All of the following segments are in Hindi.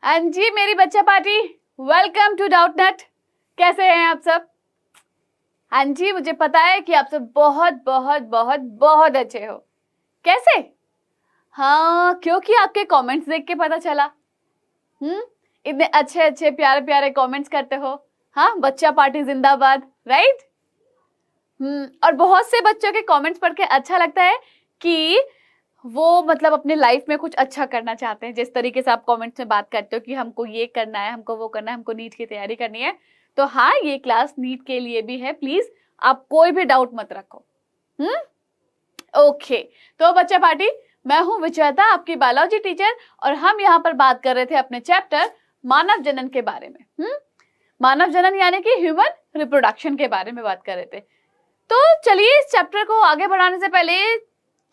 हाँ जी मेरी बच्चा पार्टी, वेलकम टू डाउट नट। कैसे हैं आप सब? हाँ जी, मुझे पता है कि आप सब बहुत बहुत बहुत बहुत अच्छे हो। कैसे? हाँ, क्योंकि आपके कमेंट्स देख के पता चला। इतने अच्छे अच्छे प्यारे प्यारे कमेंट्स करते हो। हाँ, बच्चा पार्टी जिंदाबाद, राइट। और बहुत से बच्चों के कमेंट्स पढ़ के अच्छा लगता है कि वो मतलब अपने लाइफ में कुछ अच्छा करना चाहते हैं। जिस तरीके से आप कमेंट्स में बात करते हो कि हमको ये करना है, हमको वो करना है, हमको नीट की तैयारी करनी है, तो हाँ, ये क्लास नीट के लिए भी है। प्लीज आप कोई भी डाउट मत रखो। ओके, तो बच्चा पार्टी, मैं हूं विजेता, आपकी बायोलॉजी टीचर, और हम यहाँ पर बात कर रहे थे अपने चैप्टर मानव जनन के बारे में। मानव जनन यानी कि ह्यूमन रिप्रोडक्शन के बारे में बात कर रहे थे। तो चलिए, इस चैप्टर को आगे बढ़ाने से पहले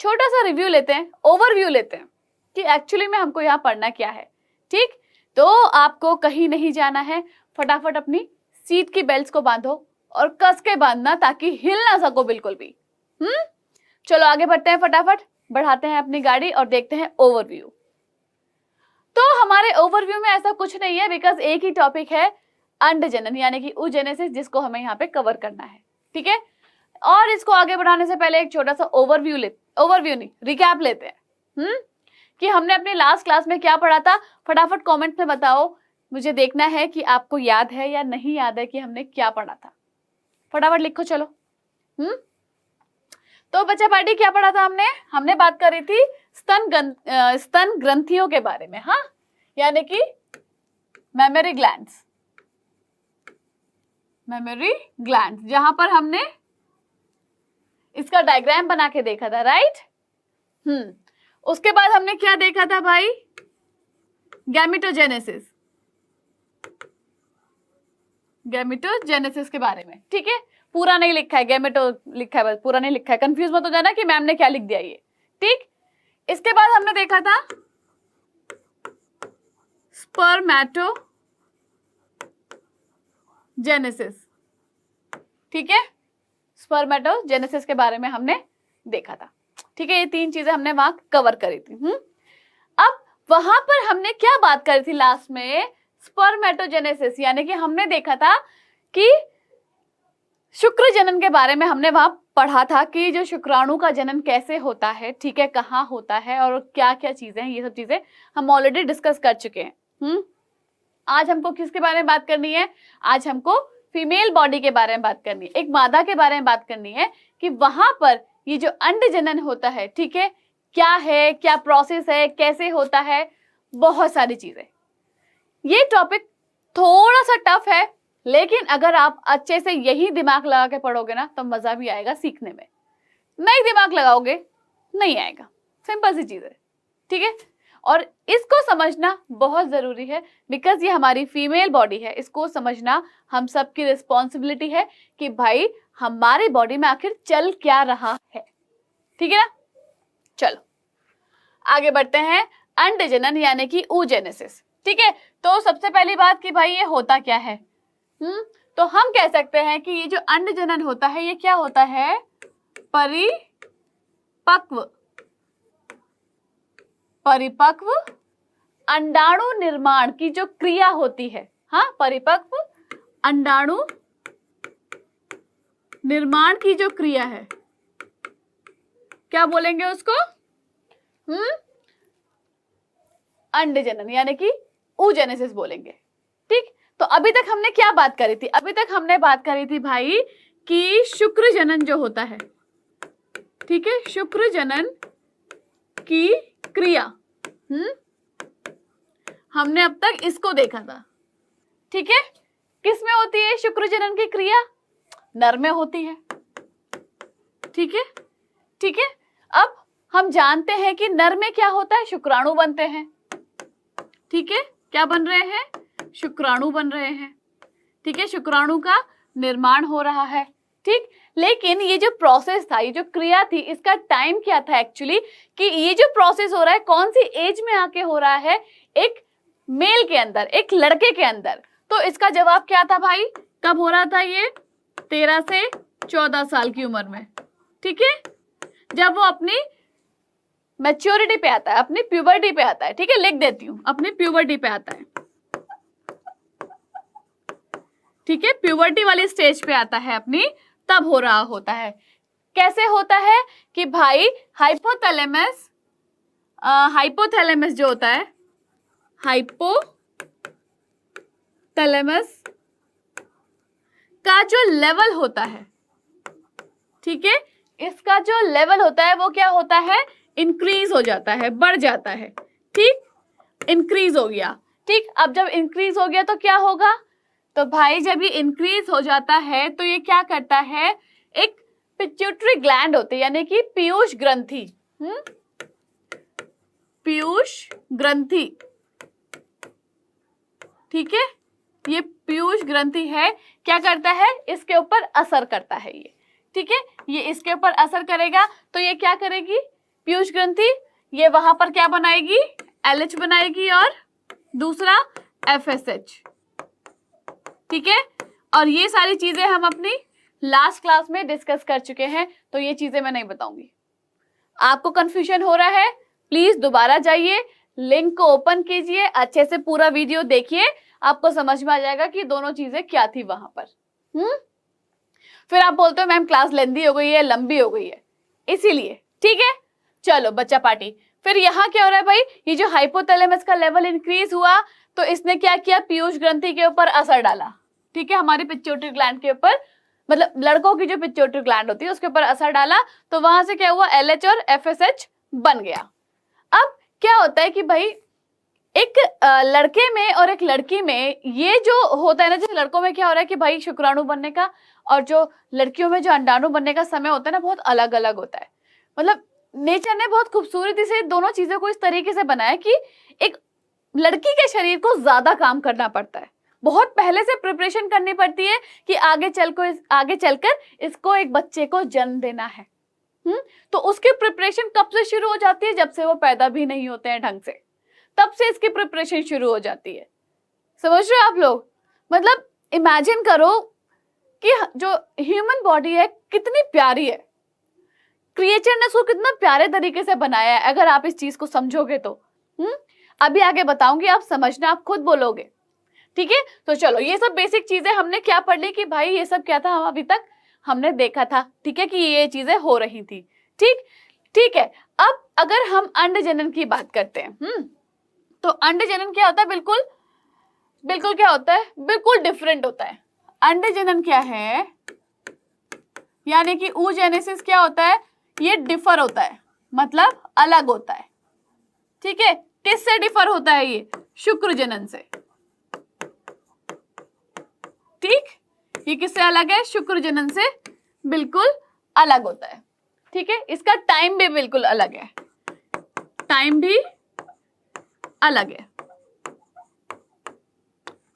छोटा सा रिव्यू लेते हैं, ओवरव्यू लेते हैं कि एक्चुअली में हमको यहाँ पढ़ना क्या है। ठीक, तो आपको कहीं नहीं जाना है, फटाफट अपनी सीट की बेल्ट्स को बांधो और कस के बांधना ताकि हिल ना सको बिल्कुल भी। चलो आगे बढ़ते हैं, फटाफट बढ़ाते हैं अपनी गाड़ी और देखते हैं ओवरव्यू। तो हमारे ओवरव्यू में ऐसा कुछ नहीं है, बिकॉज एक ही टॉपिक है, अंड जनन यानी कि oogenesis, जिसको हमें यहाँ पे कवर करना है। ठीक है, और इसको आगे बढ़ाने से पहले एक छोटा सा ओवरव्यू नहीं, रिकैप लेते हैं। कि हमने अपने लास्ट क्लास में क्या पढ़ा था। फटाफट कमेंट में बताओ, मुझे देखना है कि आपको याद है या नहीं याद है कि हमने क्या पढ़ा था। फटाफट लिखो चलो। तो बच्चा पार्टी, क्या पढ़ा था हमने बात करी थी स्तन ग्रंथियों के बारे में। हाँ, यानी कि मेमोरी ग्लैंड्स, जहां पर हमने इसका डायग्राम बना के देखा था, राइट। उसके बाद हमने क्या देखा था भाई? गैमेटोजेनेसिस के बारे में। ठीक है, पूरा नहीं लिखा है, गैमेटो लिखा है बस, पूरा नहीं लिखा है। कंफ्यूज मत हो जाना कि मैम ने क्या लिख दिया ये। ठीक, इसके बाद हमने देखा था स्पर्मेटोजेनेसिस। ठीक है, स्पर्मेटोजेनेसिस के बारे में हमने देखा था। ठीक है, ये तीन चीजें हमने वहां कवर करी थी। अब वहां पर हमने क्या बात करी थी लास्ट में? स्पर्मेटोजेनेसिस, यानी कि हमने देखा था कि शुक्र जनन के बारे में हमने वहां पढ़ा था कि जो शुक्राणु का जनन कैसे होता है, ठीक है, कहाँ होता है और क्या क्या चीजें हैं, ये सब चीजें हम ऑलरेडी डिस्कस कर चुके हैं। आज हमको किसके बारे में बात करनी है? आज हमको फीमेल बॉडी के बारे में बात करनी है, एक मादा के बारे में बात करनी है कि वहां पर ये जो अंड जनन होता है, ठीक है, क्या है, क्या प्रोसेस है, कैसे होता है, बहुत सारी चीजें। ये टॉपिक थोड़ा सा टफ है, लेकिन अगर आप अच्छे से यही दिमाग लगा के पढ़ोगे ना तो मजा भी आएगा सीखने में। नहीं दिमाग लगाओगे नहीं आएगा, सिंपल सी चीज है। ठीक है, और इसको समझना बहुत जरूरी है, बिकॉज ये हमारी फीमेल बॉडी है। इसको समझना हम सबकी रिस्पॉन्सिबिलिटी है कि भाई हमारे बॉडी में आखिर चल क्या रहा है। ठीक है ना, चलो आगे बढ़ते हैं। अंड जनन यानी कि oogenesis। ठीक है, तो सबसे पहली बात कि भाई ये होता क्या है। तो हम कह सकते हैं कि ये जो अंड जनन होता है, ये क्या होता है? परिपक्व अंडाणु निर्माण की जो क्रिया होती है। हाँ, परिपक्व अंडाणु निर्माण की जो क्रिया है, क्या बोलेंगे उसको? अंड जनन यानी कि oogenesis बोलेंगे। ठीक, तो अभी तक हमने क्या बात करी थी? अभी तक हमने बात करी थी भाई कि शुक्र जनन जो होता है, ठीक है, शुक्र जनन की क्रिया। हमने अब तक इसको देखा था। ठीक है, किस में होती है शुक्र जनन की क्रिया? नर में होती है। ठीक है, ठीक है, अब हम जानते हैं कि नर में क्या होता है? शुक्राणु बनते हैं। ठीक है, क्या बन रहे हैं? शुक्राणु बन रहे हैं। ठीक है, शुक्राणु का निर्माण हो रहा है। ठीक, लेकिन ये जो प्रोसेस था, ये जो क्रिया थी, इसका टाइम क्या था एक्चुअली? कि ये जो प्रोसेस हो रहा है कौन सी एज में आके हो रहा है? एक मेल के अंदर, एक लड़के के अंदर। तो इसका जवाब क्या था भाई? कब हो रहा था ये? 13 से 14 साल की उम्र में। ठीक है, जब वो अपनी मैच्योरिटी पे आता है, अपनी प्यूबर्टी पे आता है। ठीक है, लिख देती हूँ, अपनी प्यूबर्टी पे आता है। ठीक है, प्यूबर्टी वाली स्टेज पे आता है अपनी, तब हो रहा होता है। कैसे होता है कि भाई हाइपोथैलेमस जो होता है, हाइपोथैलेमस का जो लेवल होता है, ठीक है, इसका जो लेवल होता है वो क्या होता है, इंक्रीज हो जाता है, बढ़ जाता है। ठीक, इंक्रीज हो गया। ठीक, अब जब इंक्रीज हो गया तो क्या होगा, तो भाई जब ये इंक्रीज हो जाता है तो ये क्या करता है, एक पिट्यूटरी ग्लैंड होती है, यानी कि पीयूष ग्रंथि, पीयूष ग्रंथि, ठीक है, ये पीयूष ग्रंथि है, क्या करता है, इसके ऊपर असर करता है ये। ठीक है, ये इसके ऊपर असर करेगा तो ये क्या करेगी, पीयूष ग्रंथि ये वहां पर क्या बनाएगी, LH बनाएगी और दूसरा FSH। ठीक है, और ये सारी चीजें हम अपनी लास्ट क्लास में डिस्कस कर चुके हैं, तो ये चीजें मैं नहीं बताऊंगी। आपको कंफ्यूजन हो रहा है, प्लीज दोबारा जाइए, लिंक को ओपन कीजिए, अच्छे से पूरा वीडियो देखिए, आपको समझ में आ जाएगा कि दोनों चीजें क्या थी वहां पर। फिर आप बोलते हो मैम क्लास लेंदी हो गई है, लंबी हो गई है, इसीलिए। ठीक है, चलो बच्चा पार्टी। फिर यहाँ क्या हो रहा है भाई, ये जो हाइपोथैलेमस का लेवल इंक्रीज हुआ तो इसने क्या किया, पीयूष ग्रंथि के ऊपर असर डाला। ठीक है, हमारी पिट्यूटरी ग्लैंड के ऊपर, मतलब लड़कों की जो पिट्यूटरी ग्लैंड होती है उसके ऊपर असर डाला, तो वहां से क्या हुआ, LH और FSH बन गया। अब क्या होता है कि भाई एक लड़के में और एक लड़की में ये जो होता है ना, जैसे लड़कों में क्या हो रहा है कि भाई शुक्राणु बनने का और जो लड़कियों में जो अंडाणु बनने का समय होता है ना, बहुत अलग अलग होता है। मतलब नेचर ने बहुत खूबसूरती से दोनों चीजों को इस तरीके से बनाया कि एक लड़की के शरीर को ज्यादा काम करना पड़ता है, बहुत पहले से प्रिपरेशन करनी पड़ती है कि आगे चलकर इसको एक बच्चे को जन्म देना है। तो उसकी प्रिपरेशन कब से शुरू हो जाती है, जब से वो पैदा भी नहीं होते हैं ढंग से, तब से इसकी प्रिपरेशन शुरू हो जाती है। समझ रहे हो आप लोग, मतलब इमेजिन करो कि जो ह्यूमन बॉडी है कितनी प्यारी है, क्रिएचर ने उसको कितना प्यारे तरीके से बनाया है, अगर आप इस चीज को समझोगे तो। अभी आगे बताऊंगी, आप समझना, आप खुद बोलोगे। ठीक है, तो चलो ये सब बेसिक चीजें हमने क्या पढ़ ली कि भाई ये सब क्या था, हम अभी तक हमने देखा था। ठीक है, कि ये चीजें हो रही थी। ठीक है, अब अगर हम अंड जनन की बात करते हैं, तो अंड जनन क्या होता है, बिल्कुल क्या होता है, बिल्कुल डिफरेंट होता है। अंड जनन क्या है, यानी कि oogenesis क्या होता है, ये डिफर होता है, मतलब अलग होता है। ठीक है, किससे डिफर होता है, ये शुक्र जनन से। ठीक, ये किससे अलग है, शुक्र जनन से बिल्कुल अलग होता है। ठीक है, इसका टाइम भी बिल्कुल अलग है, टाइम भी अलग है।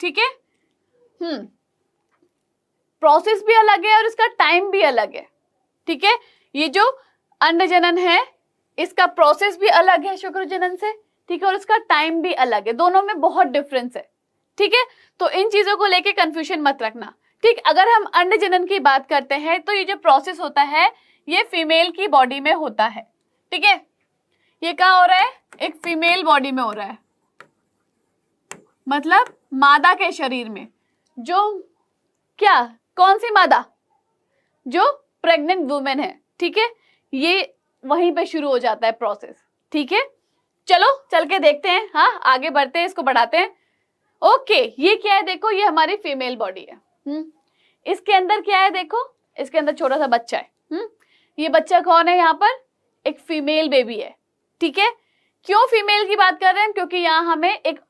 ठीक है, प्रोसेस भी अलग है और इसका टाइम भी अलग है। ठीक है, ये जो अंड जनन है इसका प्रोसेस भी अलग है शुक्र जनन से। ठीक है, और इसका टाइम भी अलग है, दोनों में बहुत डिफरेंस है। ठीक है, तो इन चीजों को लेके कंफ्यूजन मत रखना। ठीक, अगर हम अंड जनन की बात करते हैं तो ये जो प्रोसेस होता है ये फीमेल की बॉडी में होता है। ठीक है, ये कहाँ हो रहा है, एक फीमेल बॉडी में हो रहा है, मतलब मादा के शरीर में। जो क्या, कौन सी मादा, जो प्रेग्नेंट वुमेन है। ठीक है, ये वहीं पे शुरू हो जाता है प्रोसेस। ठीक है, चलो चल के देखते हैं, हाँ आगे बढ़ते हैं, इसको बढ़ाते हैं। ओके, ये क्या है, देखो ये हमारी फीमेल बॉडी है। इसके अंदर क्या है, देखो इसके अंदर छोटा सा बच्चा है। ये बच्चा कौन है, यहाँ पर एक फीमेल बेबी है। ठीक है, क्यों फीमेल की बात कर रहे हैं, क्योंकि यहाँ हमें एक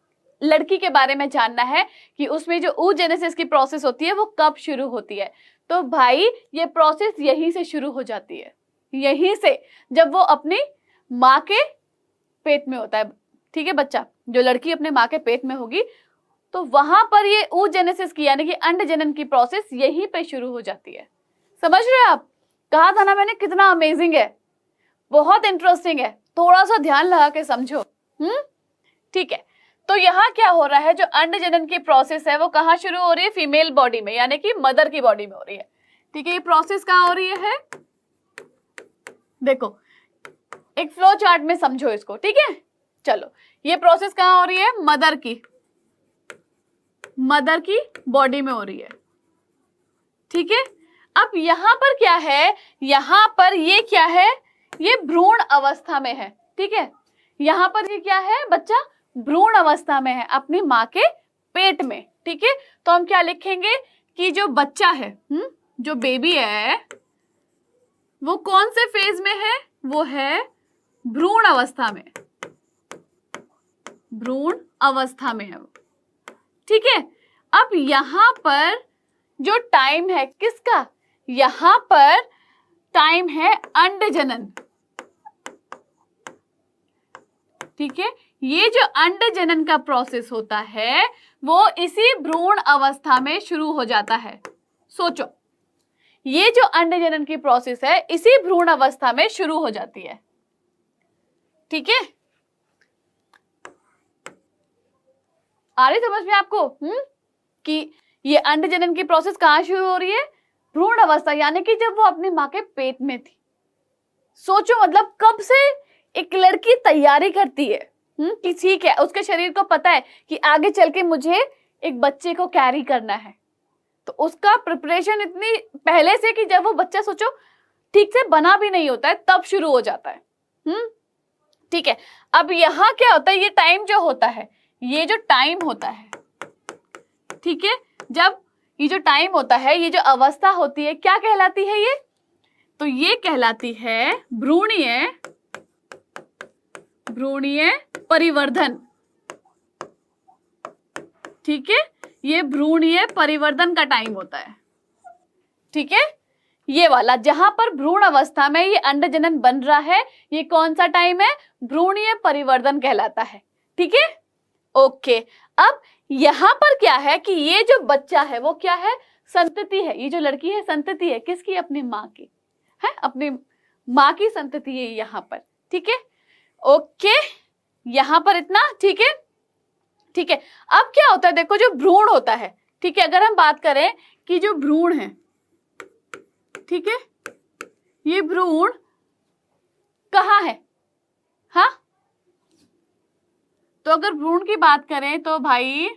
लड़की के बारे में जानना है कि उसमें जो oogenesis की प्रोसेस होती है वो कब शुरू होती है। तो भाई ये प्रोसेस यहीं से शुरू हो जाती है, यहीं से, जब वो अपनी माँ के पेट में होता है। ठीक है, बच्चा जो लड़की अपने माँ के पेट में होगी तो वहां पर ये oogenesis की यानी कि अंड जनन की प्रोसेस यहीं पे शुरू हो जाती है। समझ रहे हो आप, कहा था ना मैंने कितना अमेजिंग है, बहुत इंटरेस्टिंग है, थोड़ा सा ध्यान लगा के समझो। ठीक है, तो यहाँ क्या हो रहा है, जो अंड जनन की प्रोसेस है वो कहाँ शुरू हो रही है, फीमेल बॉडी में, यानी कि मदर की बॉडी में हो रही है। ठीक है, ये प्रोसेस कहाँ हो रही है, देखो एक फ्लो चार्ट में समझो इसको। ठीक है, चलो ये प्रोसेस कहाँ हो रही है, मदर की बॉडी में हो रही है। ठीक है। अब यहाँ पर क्या है, यहाँ पर ये क्या है, ये भ्रूण अवस्था में है, ठीक है। यहाँ पर ये क्या है बच्चा, भ्रूण अवस्था में है, अपनी माँ के पेट में, ठीक है। तो हम क्या लिखेंगे कि जो बच्चा है, जो बेबी है, वो कौन से फेज में है, वो है भ्रूण अवस्था में, भ्रूण अवस्था में है वो, ठीक है। अब यहां पर जो टाइम है किसका, यहां पर टाइम है अंड जनन, ठीक है। ये जो अंड जनन का प्रोसेस होता है वो इसी भ्रूण अवस्था में शुरू हो जाता है। सोचो, ये जो अंड जनन की प्रोसेस है इसी भ्रूण अवस्था में शुरू हो जाती है, ठीक है। आ रही समझ में आपको कि ये अंड जनन की प्रोसेस कहां शुरू हो रही है, भ्रूण अवस्था, यानी कि जब वो अपनी माँ के पेट में थी। सोचो मतलब कब से एक लड़की तैयारी करती है कि ठीक है, उसके शरीर को पता है कि आगे चल के मुझे एक बच्चे को कैरी करना है, तो उसका प्रिपरेशन इतनी पहले से कि जब वो बच्चा सोचो ठीक से बना भी नहीं होता है तब शुरू हो जाता है, ठीक है। अब यहाँ क्या होता है, ये टाइम जो होता है, ये जो टाइम होता है, ठीक है, जब ये जो टाइम होता है, ये जो अवस्था होती है, क्या कहलाती है ये, तो ये कहलाती है भ्रूणीय परिवर्धन, ठीक है। ये भ्रूणीय परिवर्धन का टाइम होता है, ठीक है। ये वाला जहां पर भ्रूण अवस्था में ये अंड जनन बन रहा है, ये कौन सा टाइम है, भ्रूणीय परिवर्धन कहलाता है, ठीक है। ओके, अब यहां पर क्या है कि ये जो बच्चा है वो क्या है, संतति है, ये जो लड़की है संतति है, किसकी, अपनी माँ की है, अपनी माँ की संतति है यहाँ पर, ठीक है। ओके, यहां पर इतना, ठीक है, ठीक है। अब क्या होता है, देखो जो भ्रूण होता है, ठीक है, अगर हम बात करें कि जो भ्रूण है, ठीक है, ये भ्रूण कहाँ है, हाँ, तो अगर भ्रूण की बात करें तो भाई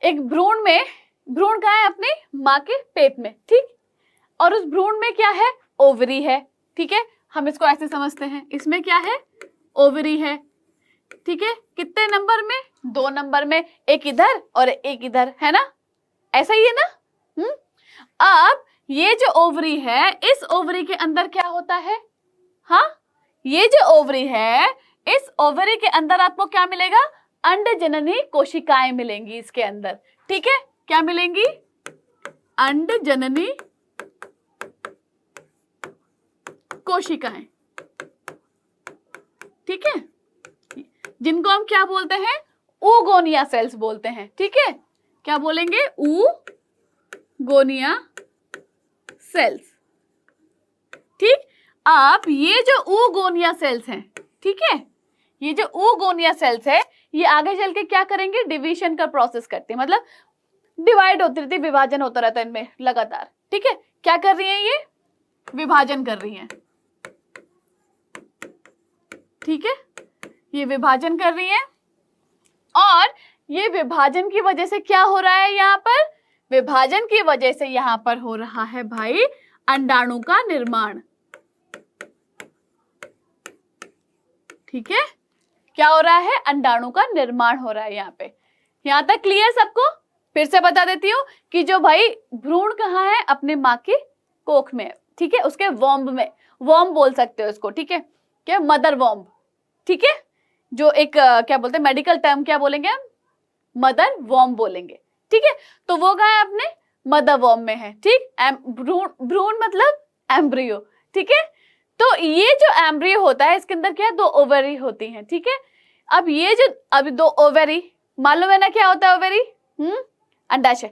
एक भ्रूण में, भ्रूण कहाँ है, अपनी माँ के पेट में, ठीक, और उस भ्रूण में क्या है, ओवरी है, ठीक है। हम इसको ऐसे समझते हैं, इसमें क्या है, ओवरी है, ठीक है। कितने नंबर में, 2 नंबर में, एक इधर और एक इधर, है ना, ऐसा ही है ना। अब ये जो ओवरी है, इस ओवरी के अंदर क्या होता है, हाँ, ये जो ओवरी है, इस ओवरी के अंदर आपको क्या मिलेगा, अंड जननी कोशिकाएं मिलेंगी इसके अंदर, ठीक है। क्या मिलेंगी, अंड जननी कोशिकाएं, ठीक है, जिनको हम क्या बोलते हैं, oogonia सेल्स बोलते हैं, ठीक है। क्या बोलेंगे, oogonia सेल्स, ठीक। अब ये जो oogonia सेल्स हैं, ठीक है, ये जो oogonia सेल्स है, ये आगे चल के क्या करेंगे, डिवीजन का प्रोसेस करते हैं, मतलब डिवाइड होती रहती है, विभाजन होता रहता है इनमें लगातार, ठीक है। क्या कर रही है, ये विभाजन कर रही हैं, ठीक है, ये विभाजन कर रही है, और ये विभाजन की वजह से क्या हो रहा है, यहाँ पर विभाजन की वजह से यहाँ पर हो रहा है भाई अंडाणु का निर्माण, ठीक है। क्या हो रहा है, अंडाणु का निर्माण हो रहा है यहाँ पे। यहाँ तक क्लियर सबको, फिर से बता देती हूँ कि जो भाई भ्रूण कहाँ है, अपने माँ की कोख में, ठीक है, उसके वॉम्ब में, वॉम्ब बोल सकते हो इसको, ठीक है, क्या, मदर वॉम्ब, ठीक है, जो एक क्या बोलते हैं मेडिकल टर्म, क्या बोलेंगे हम, मदर वॉम्ब बोलेंगे, ठीक है। तो वो कहाँ है, अपने मदर वॉम्ब में है, ठीक। भ्रूण मतलब एम्ब्रियो, ठीक है। तो ये जो एम्ब्रियो होता है, इसके अंदर क्या, 2 ओवरी होती हैं, ठीक है। अब ये जो अभी 2 ओवरी, मालूम है ना क्या होता है ओवरी, अंडाशय,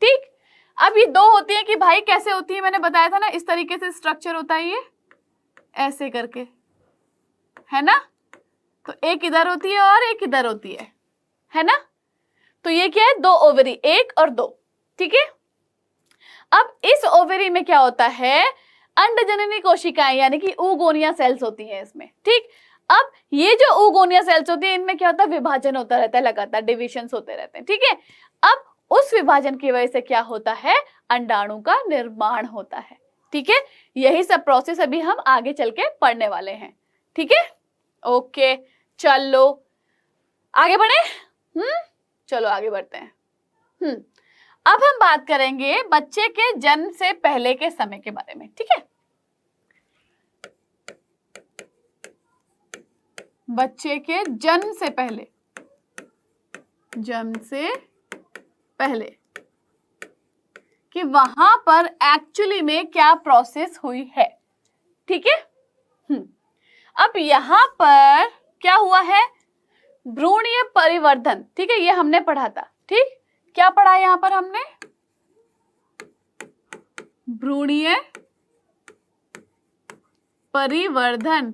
ठीक। अब ये 2 होती है कि भाई कैसे होती है, मैंने बताया था ना, इस तरीके से स्ट्रक्चर होता है, ये ऐसे करके, है ना, तो एक इधर होती है और एक इधर होती है ना। तो ये क्या है, 2 ओवरी, 1 और 2, ठीक है। अब इस ओवरी में क्या होता है, अंडजननी कोशिकाएं यानी कि oogonia सेल्स होती हैं इसमें, ठीक। अब ये जो oogonia सेल्स होती है, इनमें क्या होता है, विभाजन होता रहता है लगातार, डिविजन्स होते रहते हैं, ठीक है। अब उस विभाजन की वजह से क्या होता है, अंडाणु का निर्माण होता है। ठीक है, यही सब प्रोसेस अभी हम आगे चल के पढ़ने वाले हैं। ठीक है, ओके, चलो आगे बढ़े। चलो आगे बढ़ते हैं। अब हम बात करेंगे बच्चे के जन्म से पहले के समय के बारे में। ठीक है, बच्चे के जन्म से पहले, जन्म से पहले कि वहां पर एक्चुअली में क्या प्रोसेस हुई है। ठीक है, अब यहां पर क्या हुआ है, भ्रूणीय परिवर्धन। ठीक है, ये हमने पढ़ा था। ठीक, क्या पढ़ा है यहां पर हमने, भ्रूणीय परिवर्धन।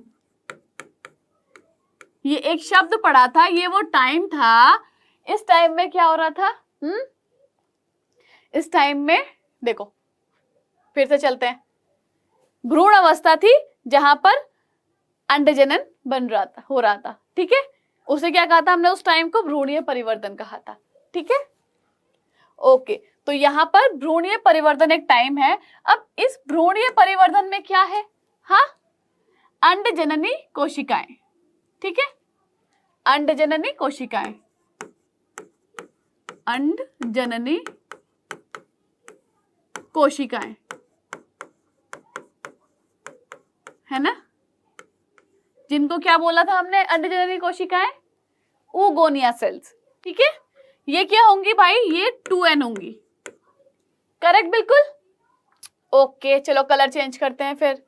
ये एक शब्द पढ़ा था, ये वो टाइम था, इस टाइम में क्या हो रहा था, इस टाइम में देखो, फिर से चलते हैं। भ्रूण अवस्था थी जहां पर अंडजनन बन रहा था, हो रहा था। ठीक है, उसे क्या कहा था हमने, उस टाइम को भ्रूणीय परिवर्तन कहा था। ठीक है, ओके, तो यहां पर भ्रूणीय परिवर्तन एक टाइम है। अब इस भ्रूणीय परिवर्तन में क्या है, हाँ, अंडजननी कोशिकाएं। ठीक है, अंडजननी कोशिकाएं, अंडजननी कोशिकाएं, है ना, जिनको क्या बोला था हमने, अंडजननी कोशिकाएं, oogonia सेल्स। ठीक है, ये क्या होंगी भाई, ये 2n होंगी। करेक्ट, बिल्कुल। ओके, चलो कलर चेंज करते हैं फिर।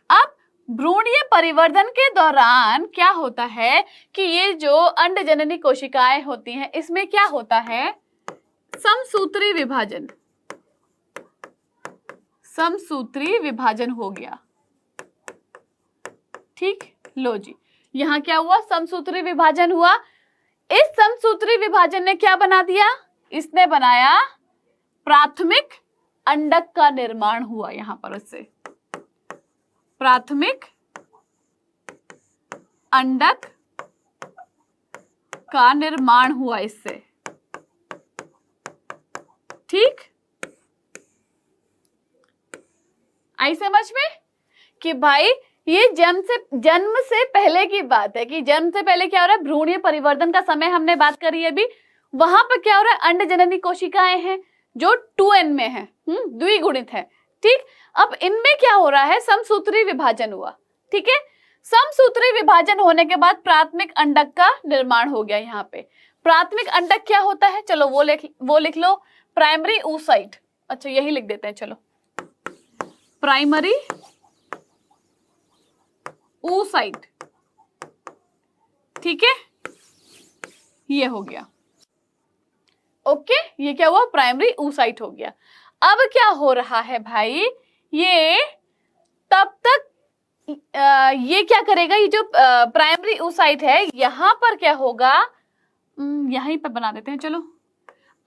अब भ्रूणीय परिवर्तन के दौरान क्या होता है कि ये जो अंडजननी कोशिकाएं होती हैं, इसमें क्या होता है, समसूत्री विभाजन, समसूत्री विभाजन हो गया। ठीक, लो जी, यहां क्या हुआ, समसूत्री विभाजन हुआ। इस समसूत्री विभाजन ने क्या बना दिया, इसने बनाया प्राथमिक अंडक का निर्माण हुआ। यहां पर उससे प्राथमिक अंडक का निर्माण हुआ इससे। ठीक, आई समझ में कि भाई ये जन्म से पहले की बात है कि जन्म से पहले क्या हो रहा है, भ्रूणीय परिवर्तन का समय हमने बात करी अभी। वहां पर क्या हो रहा है, अंडजननी कोशिकाएं हैं जो 2n में है, द्विगुणित है। ठीक, अब इनमें क्या हो रहा है, समसूत्री विभाजन हुआ। ठीक है, समसूत्री विभाजन होने के बाद प्राथमिक अंडक का निर्माण हो गया। यहाँ पे प्राथमिक अंडक क्या होता है, चलो वो लिख लो, प्राइमरी oocyte। अच्छा, यही लिख देते हैं, चलो, प्राइमरी oocyte। ठीक है, ये हो गया। ओके, ये क्या हुआ, प्राइमरी oocyte हो गया। अब क्या हो रहा है भाई, ये तब तक ये क्या करेगा, ये जो प्राइमरी oocyte है, यहां पर क्या होगा, यहीं पर बना देते हैं, चलो।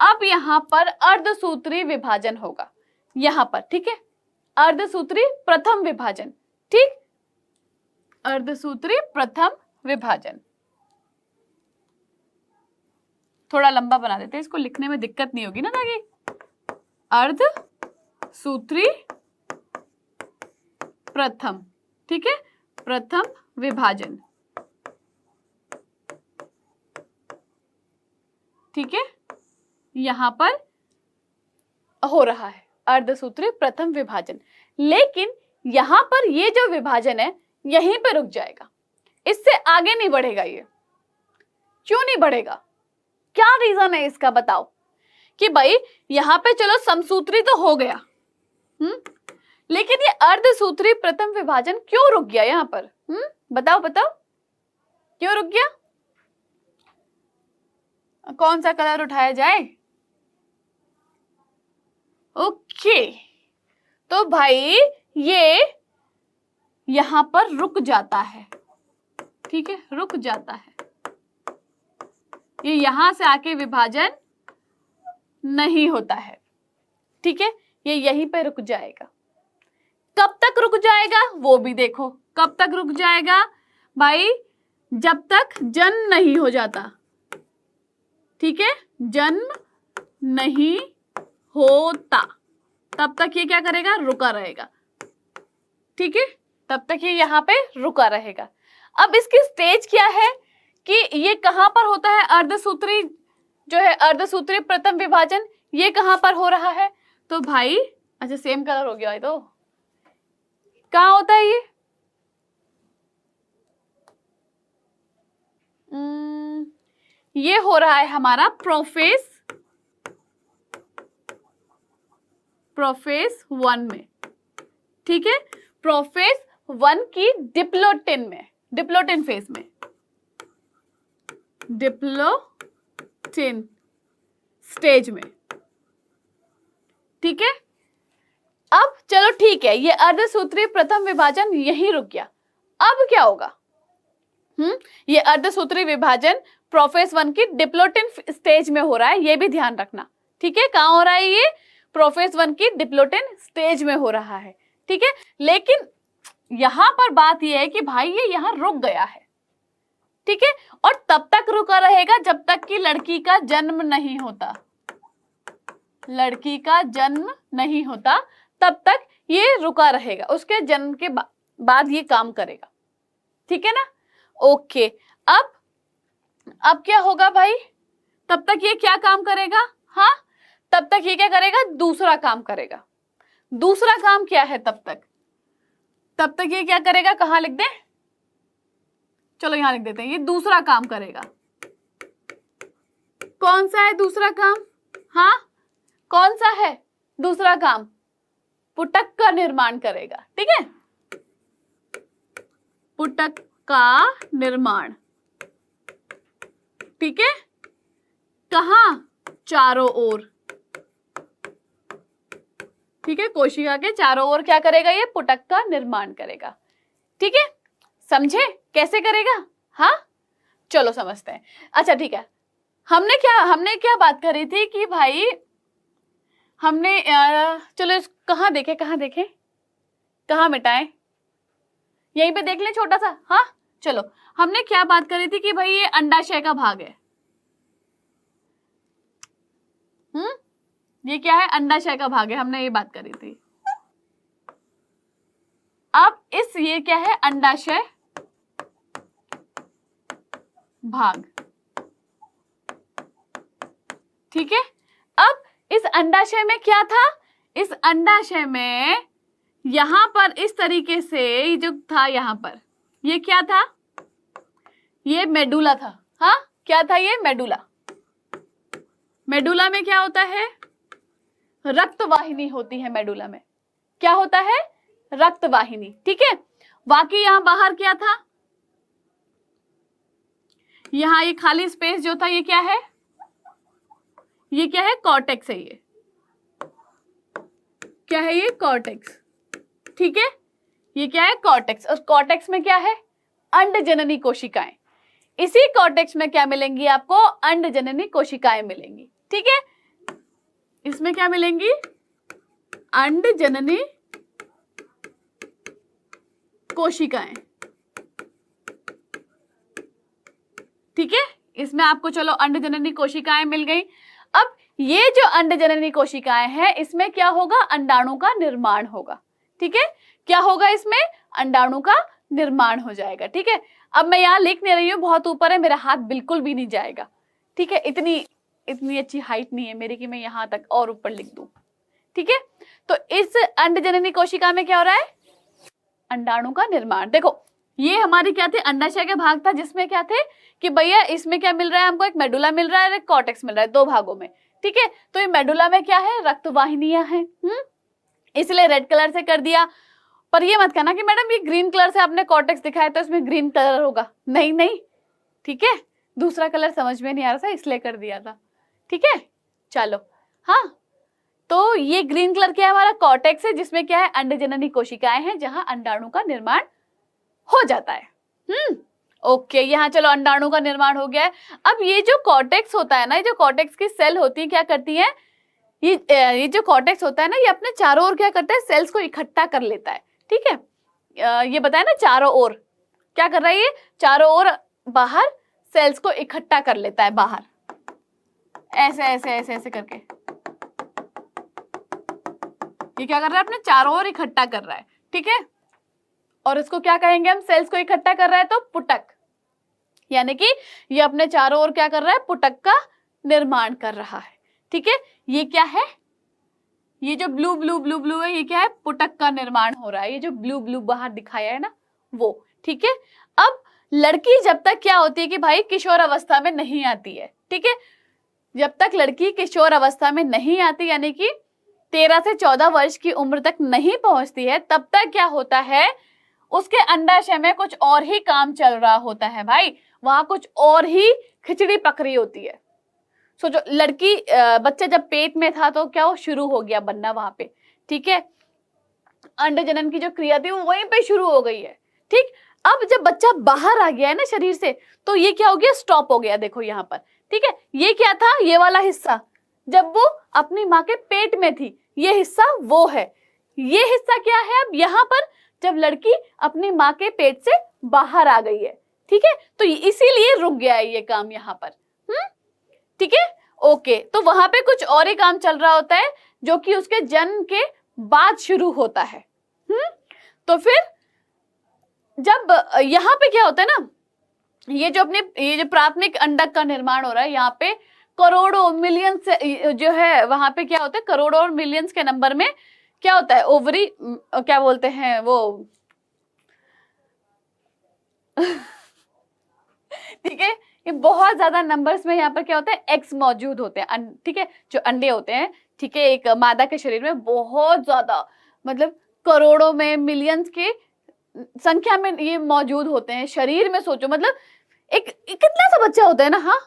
अब यहां पर अर्धसूत्री विभाजन होगा यहां पर। ठीक है, अर्धसूत्री प्रथम विभाजन। ठीक, अर्धसूत्री प्रथम विभाजन, थोड़ा लंबा बना देते हैं इसको, लिखने में दिक्कत नहीं होगी ना ताकि। अर्धसूत्री प्रथम, ठीक है, प्रथम विभाजन। ठीक है, यहां पर हो रहा है अर्धसूत्री प्रथम विभाजन, लेकिन यहां पर ये जो विभाजन है यहीं पे रुक जाएगा, इससे आगे नहीं बढ़ेगा। ये क्यों नहीं बढ़ेगा, क्या रीजन है इसका, बताओ। कि भाई यहां पे चलो समसूत्री तो हो गया, लेकिन ये अर्धसूत्री प्रथम विभाजन क्यों रुक गया यहां पर, बताओ बताओ, क्यों रुक गया। कौन सा कलर उठाया जाए। ओके, तो भाई ये यहां पर रुक जाता है। ठीक है, रुक जाता है, ये यहां से आके विभाजन नहीं होता है। ठीक है, ये यहीं पे रुक जाएगा। कब तक रुक जाएगा वो भी देखो, कब तक रुक जाएगा भाई, जब तक जन्म नहीं हो जाता। ठीक है, जन्म नहीं होता, तब तक ये क्या करेगा, रुका रहेगा। ठीक है, तब तक ये यहाँ पे रुका रहेगा। अब इसकी स्टेज क्या है कि ये कहां पर होता है, अर्धसूत्री जो है, अर्धसूत्री प्रथम विभाजन, ये कहां पर हो रहा है, तो भाई अच्छा सेम कलर हो गया है, तो कहां होता है ये, ये हो रहा है हमारा प्रोफेस 1 में। ठीक है, प्रोफेस 1 की डिप्लोटिन में, डिप्लोटिन फेज में, डिप्लोटिन स्टेज में। ठीक है, अब चलो ठीक है, ये अर्धसूत्री प्रथम विभाजन यहीं रुक गया। अब क्या होगा, ये अर्धसूत्री विभाजन प्रोफेस 1 की डिप्लोटिन स्टेज में हो रहा है, ये भी ध्यान रखना। ठीक है, कहां हो रहा है ये, प्रोफेस 1 की डिप्लोटिन स्टेज में हो रहा है। ठीक है, लेकिन यहां पर बात यह है कि भाई ये यहां रुक गया है। ठीक है, और तब तक रुका रहेगा जब तक कि लड़की का जन्म नहीं होता, लड़की का जन्म नहीं होता तब तक ये रुका रहेगा, उसके जन्म के बाद ये काम करेगा। ठीक है ना, ओके। अब क्या होगा भाई, तब तक ये क्या काम करेगा, हाँ तब तक ये क्या करेगा, दूसरा काम करेगा। दूसरा काम क्या है, तब तक ये क्या करेगा, कहां लिख दें, चलो यहां लिख देते हैं, ये दूसरा काम करेगा। कौन सा है दूसरा काम, हाँ कौन सा है दूसरा काम, पुटक का निर्माण करेगा। ठीक है, पुटक का निर्माण। ठीक है, कहां, चारों ओर। ठीक है, कोशिका के चारों ओर क्या करेगा, ये पुटक का निर्माण करेगा। ठीक है, समझे कैसे करेगा, हाँ चलो समझते हैं। अच्छा ठीक है, हमने क्या बात करी थी कि भाई हमने चलो कहां देखे कहां मिटाएं, यहीं पे देख ले छोटा सा। हाँ चलो, हमने क्या बात करी थी कि भाई ये अंडाशय का भाग है, ये क्या है, अंडाशय का भाग है, हमने ये बात करी थी। अब ये क्या है, अंडाशय भाग। ठीक है, अब इस अंडाशय में क्या था, इस अंडाशय में यहां पर इस तरीके से जो था, यहां पर ये क्या था, ये मेडुला था। हाँ क्या था, ये मेडुला। मेडुला में क्या होता है, रक्त वाहिनी होती है। मेडुला में क्या होता है, रक्त वाहिनी। ठीक है, बाकी यहां बाहर क्या था, यहां ये खाली स्पेस जो था, ये क्या है, ये क्या है, कॉर्टेक्स है। ये क्या है, ये कॉर्टेक्स। ठीक है, ये क्या है, कॉर्टेक्स। और कॉर्टेक्स में क्या है, अंडजननी कोशिकाएं। इसी कॉर्टेक्स में क्या मिलेंगी आपको, अंडजननी कोशिकाएं मिलेंगी। ठीक है, इसमें क्या मिलेंगी, अंडजननी कोशिकाएं। ठीक है, इसमें आपको चलो अंडजननी कोशिकाएं मिल गई। अब ये जो अंडजननी कोशिकाएं हैं, इसमें क्या होगा, अंडाणु का निर्माण होगा। ठीक है, क्या होगा, इसमें अंडाणु का निर्माण हो जाएगा। ठीक है, अब मैं यहाँ लिख नहीं रही हूँ, बहुत ऊपर है, मेरा हाथ बिल्कुल भी नहीं जाएगा। ठीक है, इतनी अच्छी हाइट नहीं है मेरी कि मैं यहाँ तक और ऊपर लिख दूं। ठीक है, तो इस अंडजननी कोशिका में क्या हो रहा है, अंडाणु का निर्माण। देखो ये हमारी क्या थी, अंडाशय का भाग था, जिसमें क्या थे कि भैया इसमें क्या मिल रहा है हमको, एक मेडुला मिल रहा है और एक कॉर्टेक्स मिल रहा है, दो भागों में। ठीक है, तो ये मेडुला में क्या है, रक्त वाहिनियां हैं, इसलिए रेड कलर से कर दिया। पर ये मत कहना कि मैडम ये ग्रीन कलर से आपने कॉर्टेक्स दिखाया तो इसमें ग्रीन कलर होगा, नहीं नहीं। ठीक है, दूसरा कलर समझ में नहीं आ रहा था इसलिए कर दिया था। ठीक है, चलो हाँ, तो ये ग्रीन कलर क्या है, हमारा कॉर्टेक्स है, जिसमें क्या है, अंडजननी कोशिकाएं हैं, जहां अंडाणु का निर्माण हो जाता है। ओके, यहाँ चलो अंडाणु का निर्माण हो गया है। अब ये जो कॉर्टेक्स होता है ना, ये जो कॉर्टेक्स की सेल होती है, क्या करती है, ये जो कॉर्टेक्स होता है ना, ये अपने चारों ओर क्या करता है, सेल्स को इकट्ठा कर लेता है। ठीक है, ये बताया ना, चारों ओर क्या कर रहा है, ये चारों ओर बाहर सेल्स को इकट्ठा कर लेता है बाहर, ऐसे ऐसे ऐसे ऐसे करके ये क्या कर रहा है, अपने चारों ओर इकट्ठा कर रहा है, ठीक है। और इसको क्या कहेंगे हम, सेल्स को इकट्ठा कर रहा है तो पुटक, यानी कि ये अपने चारों ओर क्या कर रहा है, पुटक का निर्माण कर रहा है, ठीक है। ये क्या है, ये जो ब्लू ब्लू ब्लू ब्लू है, ये क्या है, पुटक का निर्माण हो रहा है, ये जो ब्लू ब्लू बाहर दिखाया है ना वो, ठीक है। अब लड़की जब तक क्या होती है कि भाई किशोर अवस्था में नहीं आती है, ठीक है, जब तक लड़की किशोर अवस्था में नहीं आती, यानी कि 13 से 14 वर्ष की उम्र तक नहीं पहुंचती है, तब तक क्या होता है, उसके अंडाशय में कुछ और ही काम चल रहा होता है भाई, वहां कुछ और ही खिचड़ी पक रही होती है। सोचो लड़की बच्चा जब पेट में था तो क्या वो शुरू हो गया बनना वहां पे, ठीक है, अंड जनन की जो क्रिया थी वो वहीं पे शुरू हो गई है, ठीक। अब जब बच्चा बाहर आ गया है ना शरीर से, तो ये क्या हो गया, स्टॉप हो गया, देखो यहाँ पर, ठीक है। ये क्या था, ये वाला हिस्सा जब वो अपनी माँ के पेट में थी, ये हिस्सा वो है, ये हिस्सा क्या है अब यहाँ पर, जब लड़की अपनी माँ के पेट से बाहर आ गई है, ठीक है, तो इसीलिए रुक गया है ये काम यहाँ पर, ठीक है, ओके। तो वहां पे कुछ और ही काम चल रहा होता है जो कि उसके जन्म के बाद शुरू होता है, तो फिर जब यहाँ पे क्या होता है ना, ये जो प्राथमिक अंडक का निर्माण हो रहा है, यहाँ पे करोड़ों मिलियंस जो है वहां पे क्या होता है, करोड़ों और मिलियंस के नंबर में क्या होता है, ओवरी क्या बोलते हैं वो ठीक है, ये बहुत ज्यादा नंबर्स में यहाँ पर क्या होता है, एग्स मौजूद होते हैं, ठीक है, जो अंडे होते हैं, ठीक है, एक मादा के शरीर में बहुत ज्यादा, मतलब करोड़ों में मिलियंस की संख्या में ये मौजूद होते हैं शरीर में। सोचो मतलब एक कितना सा बच्चा होता है ना, हाँ,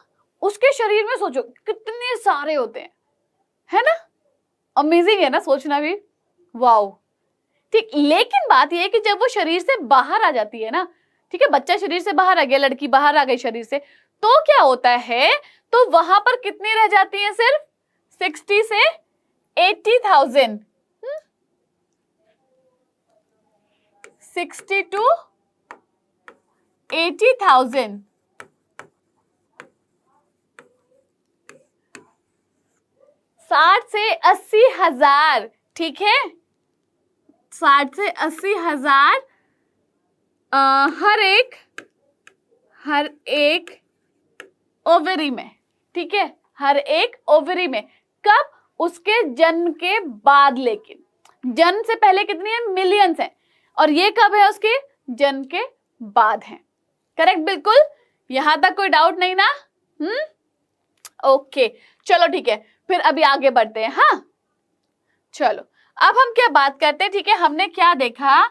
उसके शरीर में सोचो कितने सारे होते हैं, है ना, अमेजिंग है ना सोचना भी, वाओ, ठीक। लेकिन बात यह है कि जब वो शरीर से बाहर आ जाती है ना, ठीक है, बच्चा शरीर से बाहर आ गया, लड़की बाहर आ गई शरीर से, तो क्या होता है, तो वहां पर कितनी रह जाती है, सिर्फ 60 से 80,000, 60 to 80,000, 60 से 80,000, ठीक है, 60 से 80,000 हर एक ओवरी में, ठीक है, हर एक ओवरी में, कब, उसके जन्म के बाद, लेकिन जन्म से पहले कितनी है, मिलियंस है, और ये कब है, उसके जन्म के बाद है, करेक्ट, बिल्कुल, यहां तक कोई डाउट नहीं ना, ओके, चलो ठीक है, फिर अभी आगे बढ़ते हैं, हाँ, चलो अब हम क्या बात करते हैं, ठीक है, हमने क्या देखा,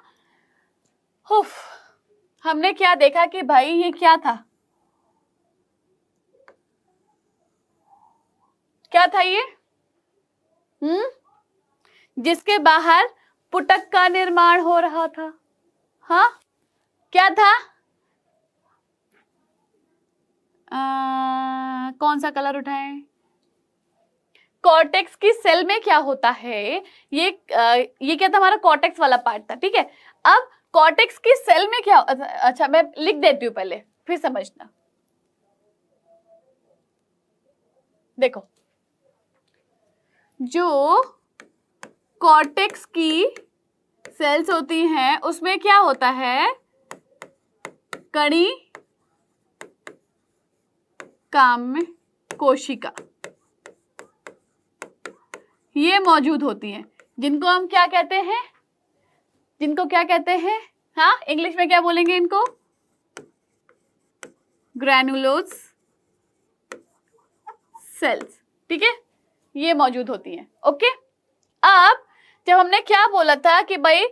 हमने क्या देखा कि भाई ये क्या था, क्या था ये, जिसके बाहर पुटक का निर्माण हो रहा था, हाँ, क्या था, कौन सा कलर उठाएं, कॉर्टेक्स की सेल में क्या होता है, ये क्या था, हमारा कॉर्टेक्स वाला पार्ट था, ठीक है। अब कॉर्टेक्स की सेल में क्या, अच्छा मैं लिख देती हूँ पहले, फिर समझना, देखो, जो कॉर्टेक्स की सेल्स होती हैं उसमें क्या होता है, कणी काम्य कोशिका, ये मौजूद होती हैं, जिनको हम क्या कहते हैं, जिनको क्या कहते हैं, हाँ, इंग्लिश में क्या बोलेंगे इनको, ग्रैनुलोज सेल्स, ठीक है, ये मौजूद होती हैं, ओके। अब जब हमने क्या बोला था कि भाई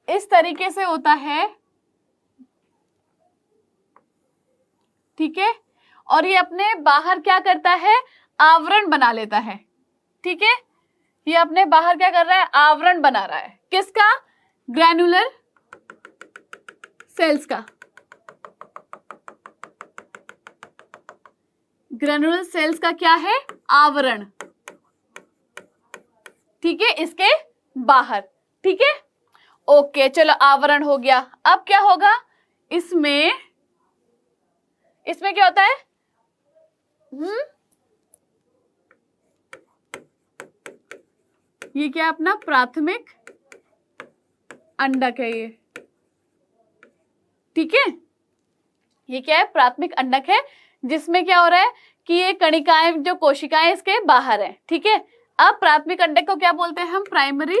इस तरीके से होता है, ठीक है, और ये अपने बाहर क्या करता है, आवरण बना लेता है, ठीक है, ये अपने बाहर क्या कर रहा है, आवरण बना रहा है, किसका, ग्रैनुलर सेल्स का, ग्रैनुलर सेल्स का क्या है, आवरण, ठीक है, इसके बाहर, ठीक है, ओके, चलो आवरण हो गया। अब क्या होगा, इसमें क्या होता है, ये क्या है अपना प्राथमिक अंडक है ये, ठीक है। ये क्या है, प्राथमिक अंडक है, जिसमें क्या हो रहा है कि ये कणिकाएं जो कोशिकाएं इसके बाहर है, ठीक है। अब प्राथमिक अंडक को क्या बोलते हैं हम, प्राइमरी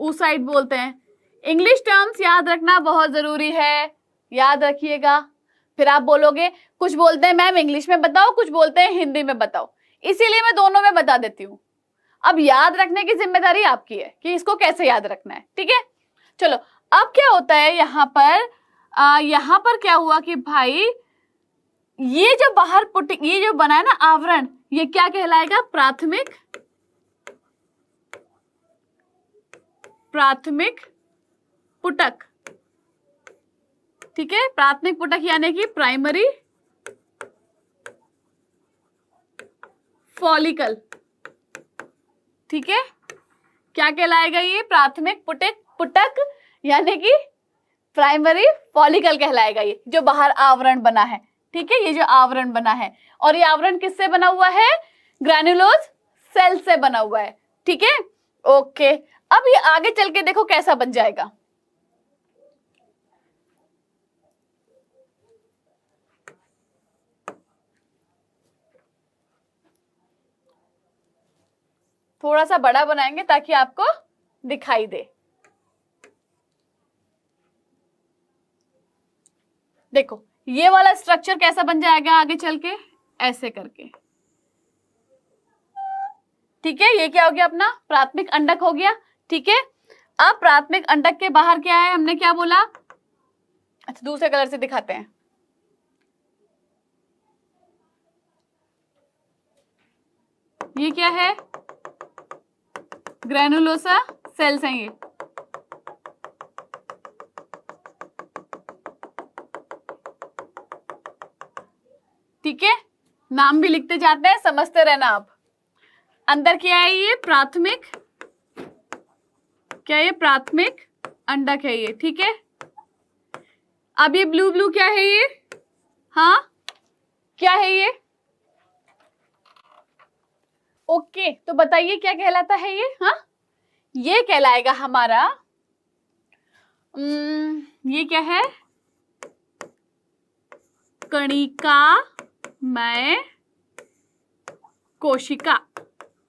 oocyte बोलते हैं। इंग्लिश टर्म्स याद रखना बहुत जरूरी है, याद रखिएगा। फिर आप बोलोगे कुछ बोलते हैं मैम इंग्लिश में बताओ, कुछ बोलते हैं हिंदी में बताओ, इसीलिए मैं दोनों में बता देती हूँ। अब याद रखने की जिम्मेदारी आपकी है कि इसको कैसे याद रखना है, ठीक है। चलो अब क्या होता है यहाँ पर क्या हुआ कि भाई ये जो बाहर पुटिंग, ये जो बना है ना आवरण, ये क्या कहलाएगा, प्राथमिक पुटक, ठीक है। प्राथमिक पुटक यानी कि प्राइमरी फॉलिकल, ठीक है। क्या कहलाएगा ये, प्राथमिक पुटक यानी कि प्राइमरी फॉलिकल कहलाएगा, ये जो बाहर आवरण बना है, ठीक है। ये जो आवरण बना है, और ये आवरण किससे बना हुआ है, ग्रैन्युलोज सेल से बना हुआ है, ठीक है। ओके, अब ये आगे चल के देखो कैसा बन जाएगा। थोड़ा सा बड़ा बनाएंगे ताकि आपको दिखाई दे। देखो ये वाला स्ट्रक्चर कैसा बन जाएगा आगे चल के, ऐसे करके, ठीक है। ये क्या हो गया, अपना प्राथमिक अंडक हो गया, ठीक है। अब प्राथमिक अंडक के बाहर क्या है, हमने क्या बोला, अच्छा दूसरे कलर से दिखाते हैं। ये क्या है, ग्रैनुलोसा सेल्स हैं ये, ठीक है। नाम भी लिखते जाते हैं, समझते रहना आप। अंदर क्या है, ये प्राथमिक, क्या ये प्राथमिक अंडक है ये, ठीक है। अब ये ब्लू ब्लू क्या है ये, हाँ क्या है ये, ओके तो बताइए क्या कहलाता है ये, हाँ ये कहलाएगा हमारा ये क्या है, कणिकामय कोशिका,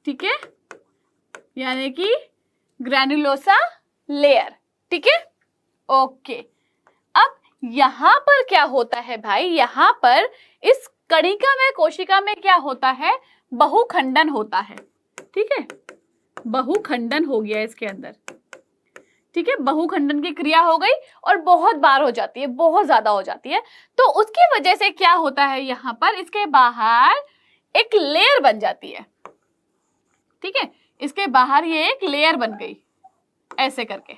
ठीक है, यानी कि ग्रैनुलोसा लेयर, ठीक है। ओके, अब यहां पर क्या होता है भाई, यहां पर इस कणिकामय कोशिका में क्या होता है, बहुखंडन होता है, ठीक है। बहुखंडन हो गया इसके अंदर, ठीक है। बहुखंडन की क्रिया हो गई और बहुत बार हो जाती है, बहुत ज्यादा हो जाती है, तो उसकी वजह से क्या होता है, यहां पर इसके बाहर एक लेयर बन जाती है, ठीक है। इसके बाहर ये एक लेयर बन गई ऐसे करके,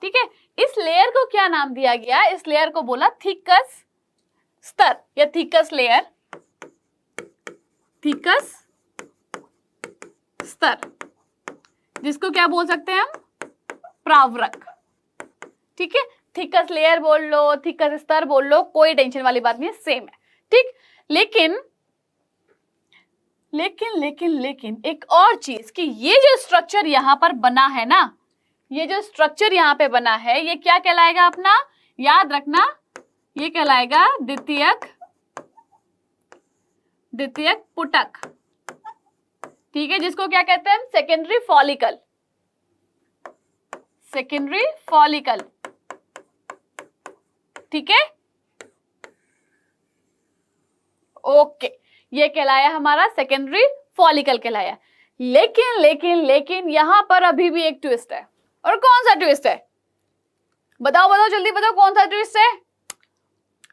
ठीक है। इस लेयर को क्या नाम दिया गया, इस लेयर को बोला थिकस स्तर या थिकस लेयर, थिकस स्तर, जिसको क्या बोल सकते हैं हम, प्रावरक, ठीक है। थिकस लेयर बोल लो, थिकस स्तर बोल लो, कोई टेंशन वाली बात नहीं है, सेम है, ठीक। लेकिन लेकिन लेकिन लेकिन एक और चीज कि ये जो स्ट्रक्चर यहां पर बना है ना, ये जो स्ट्रक्चर यहां पे बना है, ये क्या कहलाएगा अपना, याद रखना, ये कहलाएगा द्वितीयक पुटक, ठीक है, जिसको क्या कहते हैं हम, सेकेंडरी फॉलिकल, सेकेंडरी फॉलिकल, ठीक है। ओके, ये कहलाया हमारा सेकेंडरी फॉलिकल कहलाया। लेकिन लेकिन लेकिन यहां पर अभी भी एक ट्विस्ट है, और कौन सा ट्विस्ट है, बताओ बताओ जल्दी बताओ कौन सा ट्विस्ट है।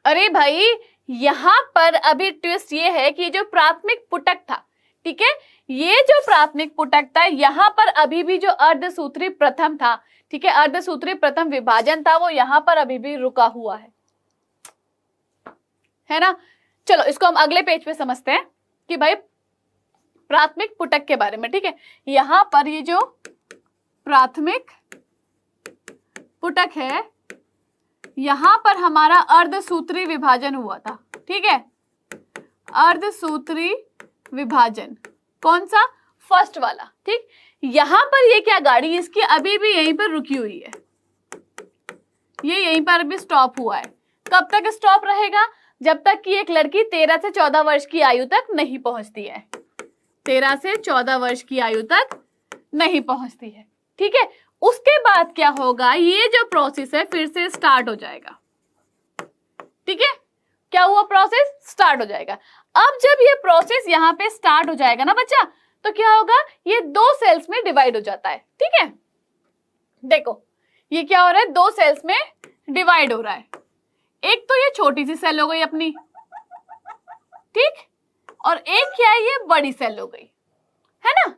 अरे भाई यहां पर अभी ट्विस्ट ये है कि जो प्राथमिक पुटक था, ठीक है, ये जो प्राथमिक पुटक था, यहां पर अभी भी जो अर्धसूत्री प्रथम था, ठीक है, अर्धसूत्री प्रथम विभाजन था, वो यहां पर अभी भी रुका हुआ है ना। चलो इसको हम अगले पेज पे समझते हैं कि भाई प्राथमिक पुटक के बारे में, ठीक है। यहां पर ये जो प्राथमिक पुटक है, यहां पर हमारा अर्धसूत्री विभाजन हुआ था, ठीक है, अर्धसूत्री विभाजन, कौन सा, फर्स्ट वाला, ठीक। यहां पर ये क्या गाड़ी इसकी अभी भी यहीं पर रुकी हुई है, ये यहीं पर भी स्टॉप हुआ है। कब तक स्टॉप रहेगा, जब तक कि एक लड़की 13 से 14 वर्ष की आयु तक नहीं पहुंचती है, 13 से 14 वर्ष की आयु तक नहीं पहुंचती है, ठीक है। उसके बाद क्या होगा, ये जो प्रोसेस है फिर से स्टार्ट हो जाएगा, ठीक है। क्या हुआ, प्रोसेस स्टार्ट हो जाएगा। अब जब ये प्रोसेस यहाँ पे स्टार्ट हो जाएगा ना बच्चा, तो क्या होगा, ये 2 सेल्स में डिवाइड हो जाता है, ठीक है। देखो ये क्या हो रहा है, 2 सेल्स में डिवाइड हो रहा है। एक तो ये छोटी सी सेल हो गई अपनी, ठीक, और एक क्या है, ये बड़ी सेल हो गई, है ना।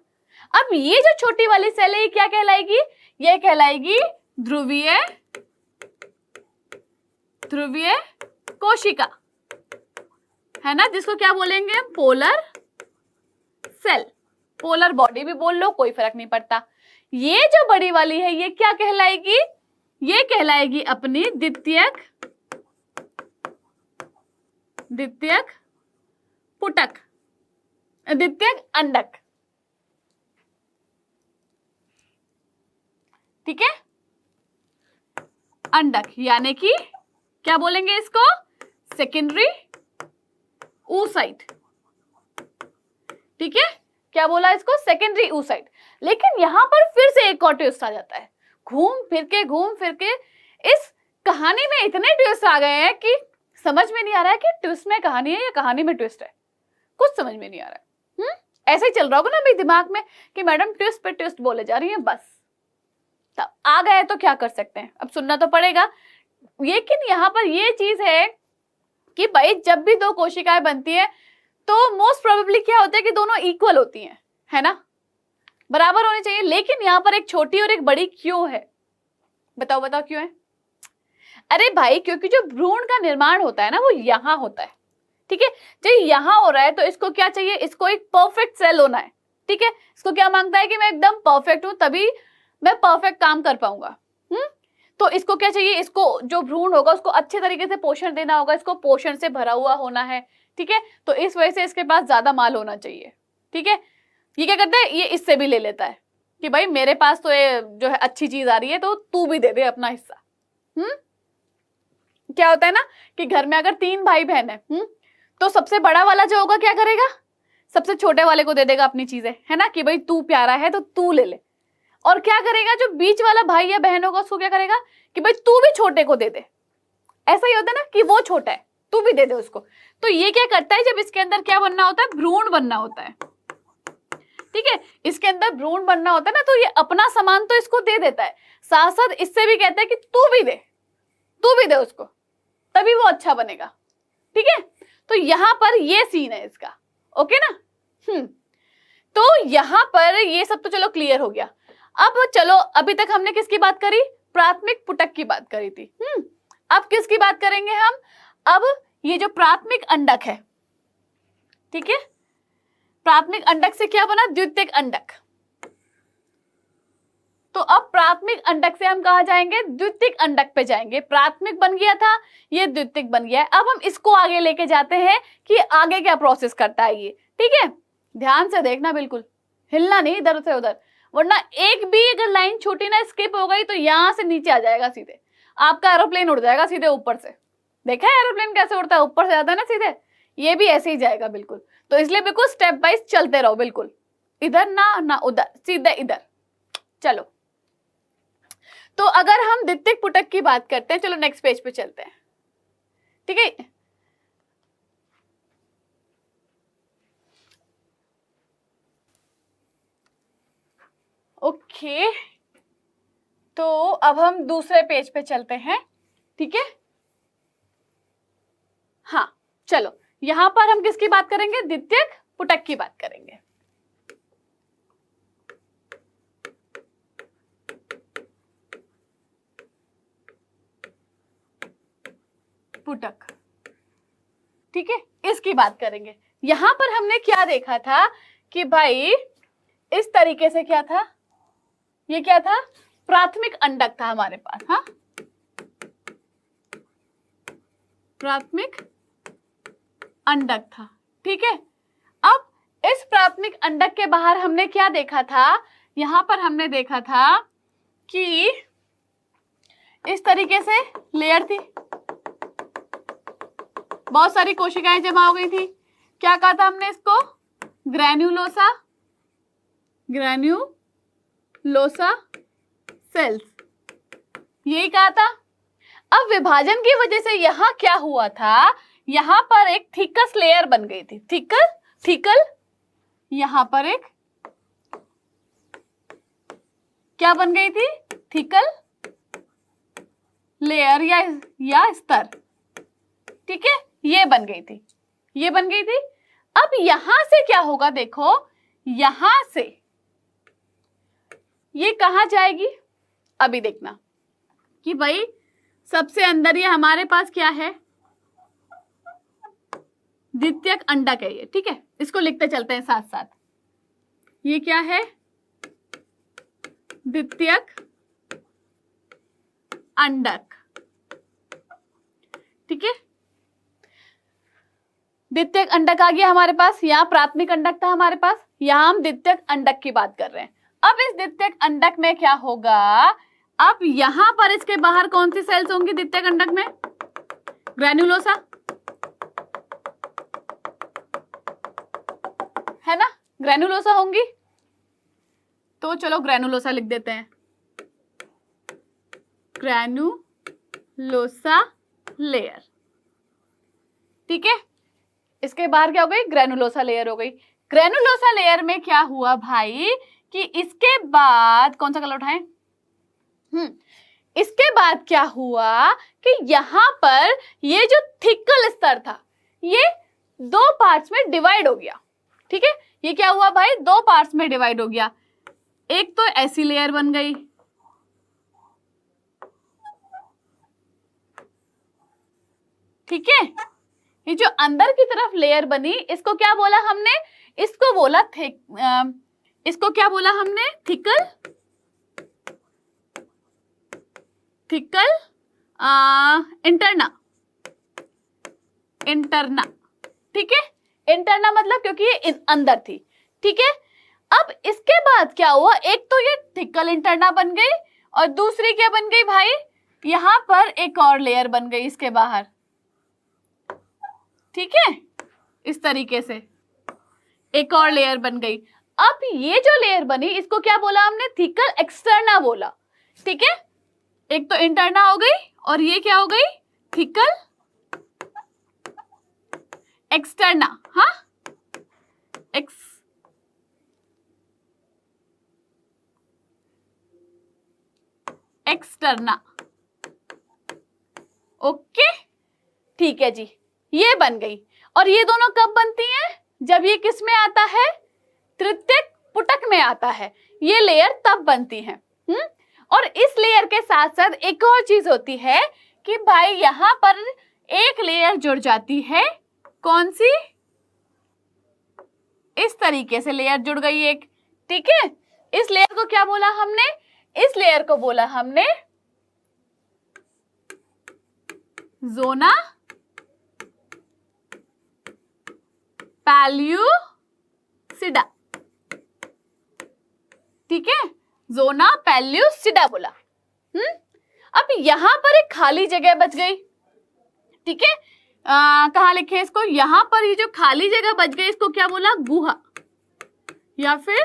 अब ये जो छोटी वाली सेल है ये क्या कहलाएगी, ये कहलाएगी ध्रुवीय कोशिका, है ना, जिसको क्या बोलेंगे, पोलर सेल, पोलर बॉडी भी बोल लो, कोई फर्क नहीं पड़ता। ये जो बड़ी वाली है ये क्या कहलाएगी, ये कहलाएगी अपनी द्वितीयक पुटक, द्वितीयक अंडक, ठीक है, अंडक, यानी कि क्या बोलेंगे इसको, सेकेंडरी oocyte, ठीक है। क्या बोला इसको, सेकेंडरी oocyte। लेकिन यहां पर फिर से एक और ट्विस्ट आ जाता है, घूम फिर के इस कहानी में इतने ट्विस्ट आ गए हैं कि समझ में नहीं आ रहा है कि ट्विस्ट में कहानी है या कहानी में ट्विस्ट है, कुछ समझ में नहीं आ रहा है। ऐसे ही चल रहा होगा ना भाई दिमाग में कि मैडम ट्विस्ट पे ट्विस्ट बोले जा रही है, बस तब आ गए तो क्या कर सकते हैं, अब सुनना तो पड़ेगा। लेकिन यहाँ पर ये चीज है कि भाई जब भी 2 कोशिकाएं बनती है तो मोस्ट प्रोबेबली क्या होता है कि दोनों इक्वल होती हैं, है ना, बराबर होनी चाहिए। लेकिन यहाँ पर एक छोटी और एक बड़ी क्यों है, बताओ बताओ क्यों है। अरे भाई क्योंकि जो भ्रूण का निर्माण होता है ना वो यहाँ होता है, ठीक है। जो यहाँ हो रहा है तो इसको क्या चाहिए, इसको एक परफेक्ट सेल होना है, ठीक है। इसको क्या मांगता है कि मैं एकदम परफेक्ट हूं तभी मैं परफेक्ट काम कर पाऊंगा। तो इसको क्या चाहिए, इसको जो भ्रूण होगा उसको अच्छे तरीके से पोषण देना होगा, इसको पोषण से भरा हुआ होना है, ठीक है। तो इस वजह से इसके पास ज्यादा माल होना चाहिए, ठीक है। ये क्या करता है, ये इससे भी ले लेता है कि भाई मेरे पास तो ये जो है अच्छी चीज आ रही है तो तू भी दे दे अपना हिस्सा। क्या होता है ना कि घर में अगर 3 भाई बहन है, तो सबसे बड़ा वाला जो होगा क्या करेगा, सबसे छोटे वाले को दे देगा अपनी चीजें, है ना, कि भाई तू प्यारा है तो तू ले ले। और क्या करेगा, जो बीच वाला भाई या बहन होगा उसको क्या करेगा कि भाई तू भी छोटे को दे दे। ऐसा ही होता है ना कि वो छोटा है तू भी दे दे उसको। तो ये क्या करता है, जब इसके अंदर क्या बनना होता है, भ्रूण बनना होता है, ठीक है। इसके अंदर भ्रूण बनना होता है ना, तो ये अपना सामान तो इसको दे देता है, साथ साथ इससे भी कहता है कि तू भी दे उसको, तभी वो अच्छा बनेगा, ठीक है। तो यहां पर ये सीन है इसका, ओके ना। तो यहां पर ये सब तो चलो क्लियर हो गया। अब चलो अभी तक हमने किसकी बात करी, प्राथमिक पुटक की बात करी थी। अब किसकी बात करेंगे हम, अब ये जो प्राथमिक अंडक है, ठीक है, प्राथमिक अंडक से क्या बना, द्वितीयक अंडक। तो अब प्राथमिक अंडक से हम कहा जाएंगे, द्वितीयक अंडक पे जाएंगे। प्राथमिक बन गया था, ये द्वितीयक बन गया है। अब हम इसको आगे लेके जाते हैं कि आगे क्या प्रोसेस करता है ये, ठीक है। ध्यान से देखना, बिल्कुल हिलना नहीं इधर से उधर, वरना एक भी अगर लाइन छोटी ना स्किप हो गई तो यहां से नीचे आ जाएगा सीधे, आपका एरोप्लेन उड़ जाएगा सीधे ऊपर से। देखा है एरोप्लेन कैसे उड़ता है, ऊपर से जाता है ना सीधे, ये भी ऐसे ही जाएगा बिल्कुल। तो इसलिए बिल्कुल स्टेप वाइज चलते रहो, बिल्कुल इधर ना उधर, सीधे इधर। चलो तो अगर हम द्वितीयक पुटक की बात करते हैं, चलो नेक्स्ट पेज पे चलते हैं, ठीक है। ओके तो अब हम दूसरे पेज पे चलते हैं, ठीक है। हाँ चलो, यहां पर हम किसकी बात करेंगे, द्वितीयक पुटक की बात करेंगे। पुटक, ठीक है, इसकी बात करेंगे। यहां पर हमने क्या देखा था कि भाई इस तरीके से क्या था, ये क्या था, प्राथमिक अंडक था हमारे पास। हाँ प्राथमिक अंडक था। ठीक है, अब इस प्राथमिक अंडक के बाहर हमने क्या देखा था, यहां पर हमने देखा था कि इस तरीके से लेयर थी, बहुत सारी कोशिकाएं जमा हो गई थी। क्या कहा था हमने इसको, ग्रैन्युलोसा, ग्रैन्युलोसा सेल्स, यही कहा था। अब विभाजन की वजह से यहां क्या हुआ था, यहां पर एक थिकस लेयर बन गई थी, थिकल, यहां पर एक क्या बन गई थी, थिकल लेयर या स्तर। ठीक है, ये बन गई थी। अब यहां से क्या होगा, देखो यहां से ये कहां जाएगी, अभी देखना कि भाई सबसे अंदर ये हमारे पास क्या है, द्वितीयक अंडक है ये। ठीक है, इसको लिखते चलते हैं साथ साथ। ये क्या है, द्वितीयक अंडक। ठीक है, द्वितीयक अंडक आ गया हमारे पास, यहाँ प्राथमिक अंडक था हमारे पास, यहाँ हम द्वितीयक अंडक की बात कर रहे हैं। अब इस द्वितीयक अंडक में क्या होगा, अब यहां पर इसके बाहर कौन सी सेल्स होंगी द्वितीयक अंडक में, ग्रैन्युलोसा है ना, ग्रैन्युलोसा होंगी। तो चलो ग्रैन्युलोसा लिख देते हैं, ग्रैन्युलोसा लेयर। ठीक है, इसके बाहर क्या हो गई, ग्रैन्युलोसा लेयर हो गई। ग्रैन्युलोसा लेयर में क्या हुआ भाई कि इसके बाद कौन सा कलर उठाएं, इसके बाद क्या हुआ कि यहां पर ये जो थिकल स्तर था ये दो पार्ट्स में डिवाइड हो गया। ठीक है, ये क्या हुआ भाई, दो पार्ट्स में डिवाइड हो गया। एक तो ऐसी लेयर बन गई, ठीक है, ये जो अंदर की तरफ लेयर बनी इसको क्या बोला हमने, इसको बोला इसको क्या बोला हमने, थिकल इंटरना। ठीक है, इंटरना मतलब क्योंकि ये अंदर थी। ठीक है, अब इसके बाद क्या हुआ, एक तो ये थिकल इंटरना बन गई और दूसरी क्या बन गई भाई, यहां पर एक और लेयर बन गई इसके बाहर। ठीक है, इस तरीके से एक और लेयर बन गई। अब ये जो लेयर बनी इसको क्या बोला हमने, थिकल एक्सटर्ना बोला। ठीक है, एक तो इंटरना हो गई और ये क्या हो गई, थिकल एक्सटर्ना। हाँ, एक्सटर्ना। ओके, ठीक है जी, ये बन गई। और ये दोनों कब बनती हैं, जब ये किस में आता है, तृतीयक पुटक में आता है, ये लेयर तब बनती है। और इस लेयर के साथ साथ एक और चीज होती है कि भाई यहां पर एक लेयर जुड़ जाती है, कौन सी, इस तरीके से लेयर जुड़ गई एक। ठीक है, इस लेयर को क्या बोला हमने, इस लेयर को बोला हमने जोना पैल्यूसिडा। ठीक है, जोना पैल्यूसिडा बोला। अब यहां पर एक खाली जगह बच गई। ठीक है, कहाँ लिखे इसको, यहां पर ये जो खाली जगह बच गई इसको क्या बोला, गुहा या फिर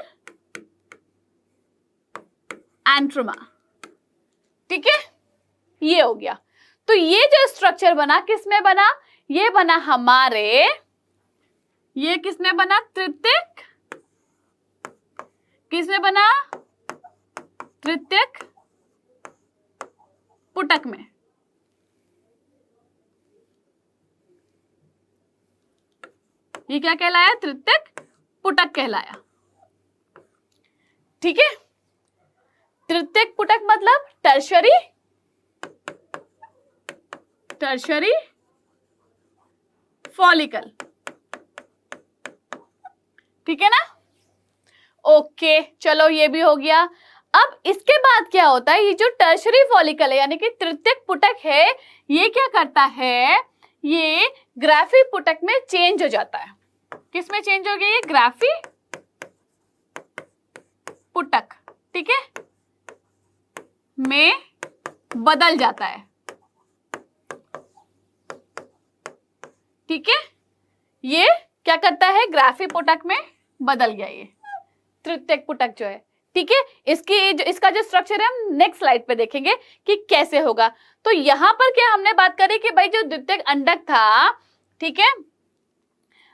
एंट्रोमा। ठीक है, ये हो गया। तो ये जो स्ट्रक्चर बना किस में बना, ये बना हमारे, ये किसमें बना, तृतीयक, किसमें बना, तृतीयक पुटक में। ये क्या कहलाया, तृतीयक पुटक कहलाया। ठीक है, तृतीयक पुटक मतलब टर्शरी फॉलिकल। ठीक है ना, ओके, चलो ये भी हो गया। अब इसके बाद क्या होता है, ये जो टर्शरी फॉलिकल है यानी कि तृतीयक पुटक है, ये क्या करता है, ये ग्राफी पुटक में चेंज हो जाता है। किस में चेंज हो गया? ये ग्राफी पुटक, ठीक है, में बदल जाता है, ठीक है। ये क्या करता है? ग्राफी पुटक में बदल गया ये तृतीयक पुटक जो है, ठीक है। इसका जो स्ट्रक्चर है हम नेक्स्ट स्लाइड पे देखेंगे कि कैसे होगा। तो यहां पर क्या हमने बात करी कि भाई जो द्वितीयक अंडक था, ठीक है,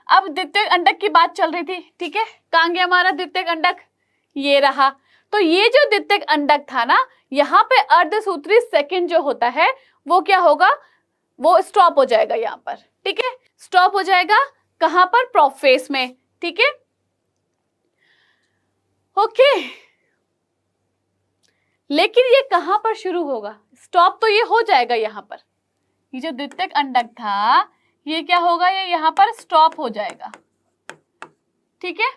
अब द्वितीयक अंडक की बात चल रही थी, ठीक है। कहां गया हमारा द्वितीयक अंडक? ये रहा। तो ये जो द्वितीयक अंडक था ना, यहाँ पे अर्धसूत्री सेकंड जो होता है वो क्या होगा? वो स्टॉप हो जाएगा यहाँ पर, ठीक है। स्टॉप हो जाएगा कहां पर? प्रोफेस में, ठीक है, ओके। लेकिन ये कहां पर शुरू होगा? स्टॉप तो ये हो जाएगा यहाँ पर। ये जो द्वितीयक अंडक था ये क्या होगा? ये यहाँ पर स्टॉप हो जाएगा, ठीक है,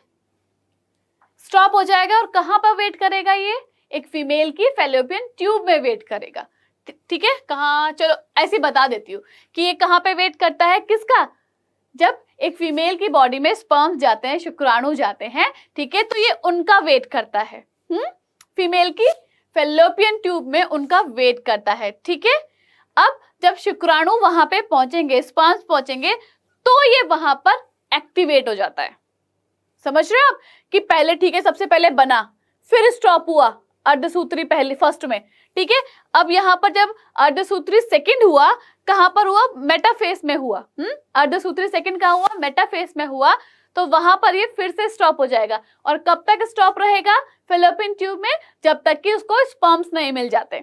स्टॉप हो जाएगा। और कहां पर वेट करेगा? ये एक फीमेल की फैलोपियन ट्यूब में वेट करेगा, ठीक है। कहां? चलो ऐसे बता देती हूँ कि ये कहां पे वेट करता है, किसका? जब एक फीमेल की बॉडी में स्पर्म्स जाते हैं, शुक्राणु जाते हैं, ठीक है, तो ये उनका वेट करता है, फीमेल की फैलोपियन ट्यूब में उनका वेट करता है, ठीक है। अब जब शुक्राणु वहां पे पहुंचेंगे, स्पर्म्स पहुंचेंगे, तो ये वहां पर एक्टिवेट हो जाता है। समझ रहे हो आप कि पहले, ठीक है, सबसे पहले बना, फिर स्टॉप हुआ अर्धसूत्री पहले फर्स्ट में, ठीक है। अब यहाँ पर जब अर्धसूत्री सेकंड हुआ, कहां पर हुआ? मेटाफेस में हुआ। अर्धसूत्री सेकंड कहां हुआ? मेटाफेस में हुआ। तो वहां पर ये फिर से स्टॉप हो जाएगा। और कब तक स्टॉप रहेगा? फैलोपियन ट्यूब में, जब तक कि उसको स्पर्म्स नहीं मिल जाते।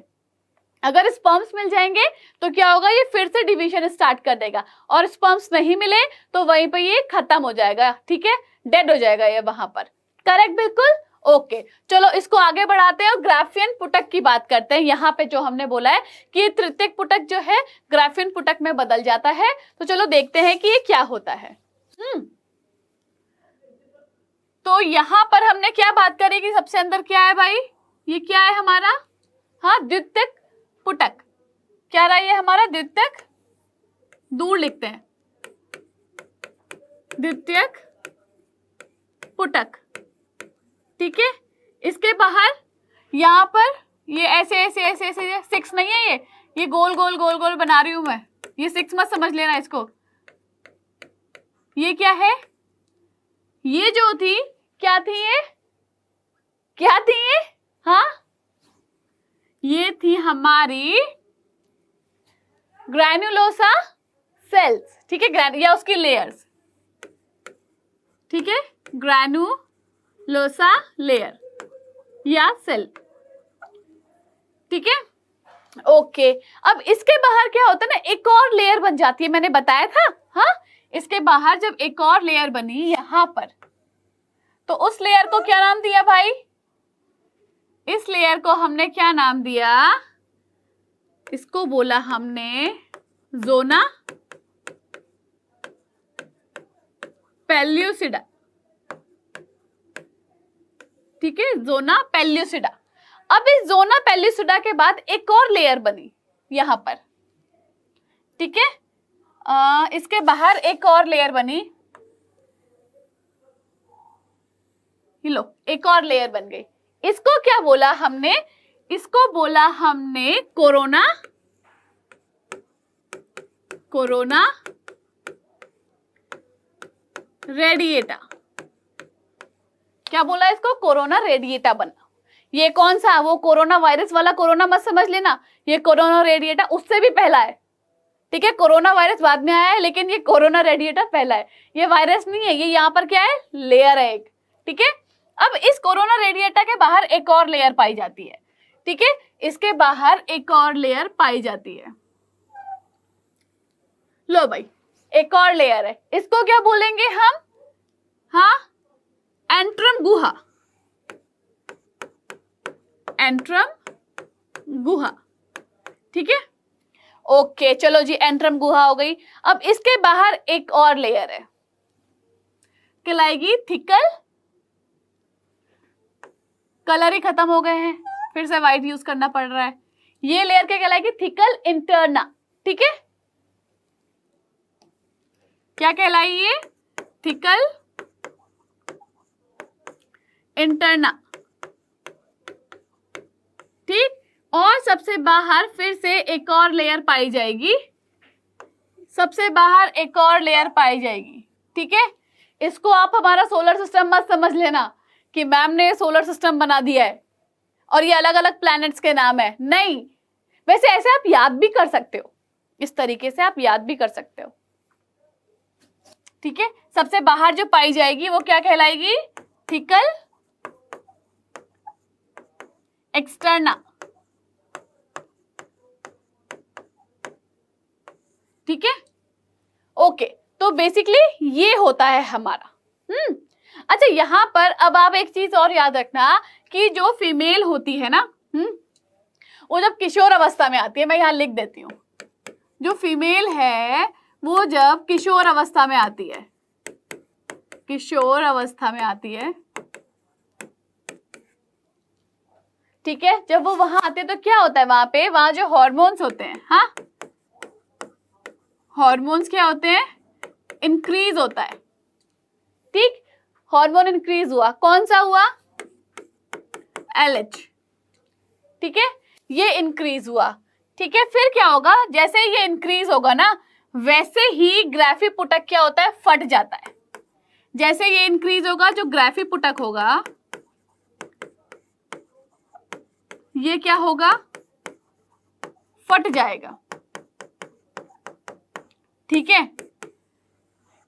अगर स्पर्म्स मिल जाएंगे तो क्या होगा? ये फिर से डिवीजन स्टार्ट कर देगा। और स्पर्म्स नहीं मिले तो वहीं पर ये खत्म हो जाएगा, ठीक है, डेड हो जाएगा ये वहां पर। करेक्ट? बिल्कुल ओके। चलो इसको आगे बढ़ाते हैं और ग्राफियन पुटक की बात करते हैं। यहाँ पे जो हमने बोला है कि तृतीयक पुटक जो है ग्राफियन पुटक में बदल जाता है। तो चलो देखते हैं कि ये क्या होता है। तो यहाँ पर हमने क्या बात करी कि सबसे अंदर क्या है भाई? ये क्या है हमारा? हाँ, द्वितीयक पुटक। क्या रहा ये हमारा? द्वितीयक, दूर लिखते हैं, द्वितीयक पुटक, ठीक है। इसके बाहर यहाँ पर ये ऐसे ऐसे ऐसे ऐसे 6 नहीं है, ये गोल गोल गोल गोल बना रही हूं मैं, ये 6 मत समझ लेना इसको। ये क्या है? ये जो थी, क्या थी ये? क्या थी ये? हाँ, ये थी हमारी ग्रैन्युलोसा सेल्स, ठीक है, या उसकी लेयर्स, ठीक है, ग्रैन्युलोसा लेयर या सेल, ठीक है, ओके। अब इसके बाहर क्या होता है ना, एक और लेयर बन जाती है, मैंने बताया था। हाँ, इसके बाहर जब एक और लेयर बनी यहां पर, तो उस लेयर को क्या नाम दिया भाई? इस लेयर को हमने क्या नाम दिया? इसको बोला हमने जोना पेल्यूसिडा, ठीक है, जोना पेल्यूसिडा। अब इस जोना पेल्यूसिडा के बाद एक और लेयर बनी यहां पर, ठीक है, इसके बाहर एक और लेयर बनी, ये लो एक और लेयर बन गई। इसको क्या बोला हमने? इसको बोला हमने कोरोना, कोरोना रेडिएटा। क्या बोला इसको? कोरोना रेडिएटा बना। ये कौन सा? वो कोरोना वायरस वाला कोरोना मत समझ लेना, ये कोरोना रेडिएटा उससे भी पहला है, ठीक है। कोरोना वायरस बाद में आया है, लेकिन ये कोरोना रेडिएटा पहला है। ये वायरस नहीं है, ये यहाँ पर क्या है? लेयर है एक, ठीक है। अब इस कोरोना रेडिएटा के बाहर एक और लेयर पाई जाती है, ठीक है, इसके बाहर एक और लेयर पाई जाती है। लो भाई, एक और लेयर है, इसको क्या बोलेंगे हम? हाँ, एंट्रम गुहा, एंट्रम गुहा, ठीक है, ओके। चलो जी, एंट्रम गुहा हो गई। अब इसके बाहर एक और लेयर है, कहलाएगी थिकल, कलर ही खत्म हो गए हैं, फिर से व्हाइट यूज करना पड़ रहा है। ये लेयर क्या कहलाएगी? थिकल इंटरना, ठीक है, क्या कहलाई ये? Thecal interna. ठीक, और सबसे बाहर फिर से एक और लेयर पाई जाएगी, सबसे बाहर एक और लेयर पाई जाएगी। ठीक है, इसको आप हमारा सोलर सिस्टम मत समझ लेना कि मैम ने सोलर सिस्टम बना दिया है और ये अलग अलग प्लैनेट्स के नाम है, नहीं। वैसे ऐसे आप याद भी कर सकते हो, इस तरीके से आप याद भी कर सकते हो। ठीक है, सबसे बाहर जो पाई जाएगी वो क्या कहलाएगी? Thecal externa. ठीक है, ओके, तो बेसिकली ये होता है हमारा। अच्छा, यहां पर अब आप एक चीज और याद रखना कि जो फीमेल होती है ना, वो जब किशोर अवस्था में आती है, मैं यहां लिख देती हूं, जो फीमेल है वो जब किशोर अवस्था में आती है, किशोर अवस्था में आती है, ठीक है, जब वो वहां आते हैं तो क्या होता है वहां पे? वहां जो हॉर्मोन्स होते हैं, हाँ, हॉर्मोन्स क्या होते हैं? इंक्रीज होता है। ठीक, हार्मोन इंक्रीज हुआ, कौन सा हुआ? LH। ठीक है, ये इंक्रीज हुआ। ठीक है, फिर क्या होगा? जैसे ये इंक्रीज होगा ना, वैसे ही ग्राफी पुटक क्या होता है? फट जाता है। जैसे ये इंक्रीज होगा, जो ग्राफी पुटक होगा ये क्या होगा? फट जाएगा। ठीक है,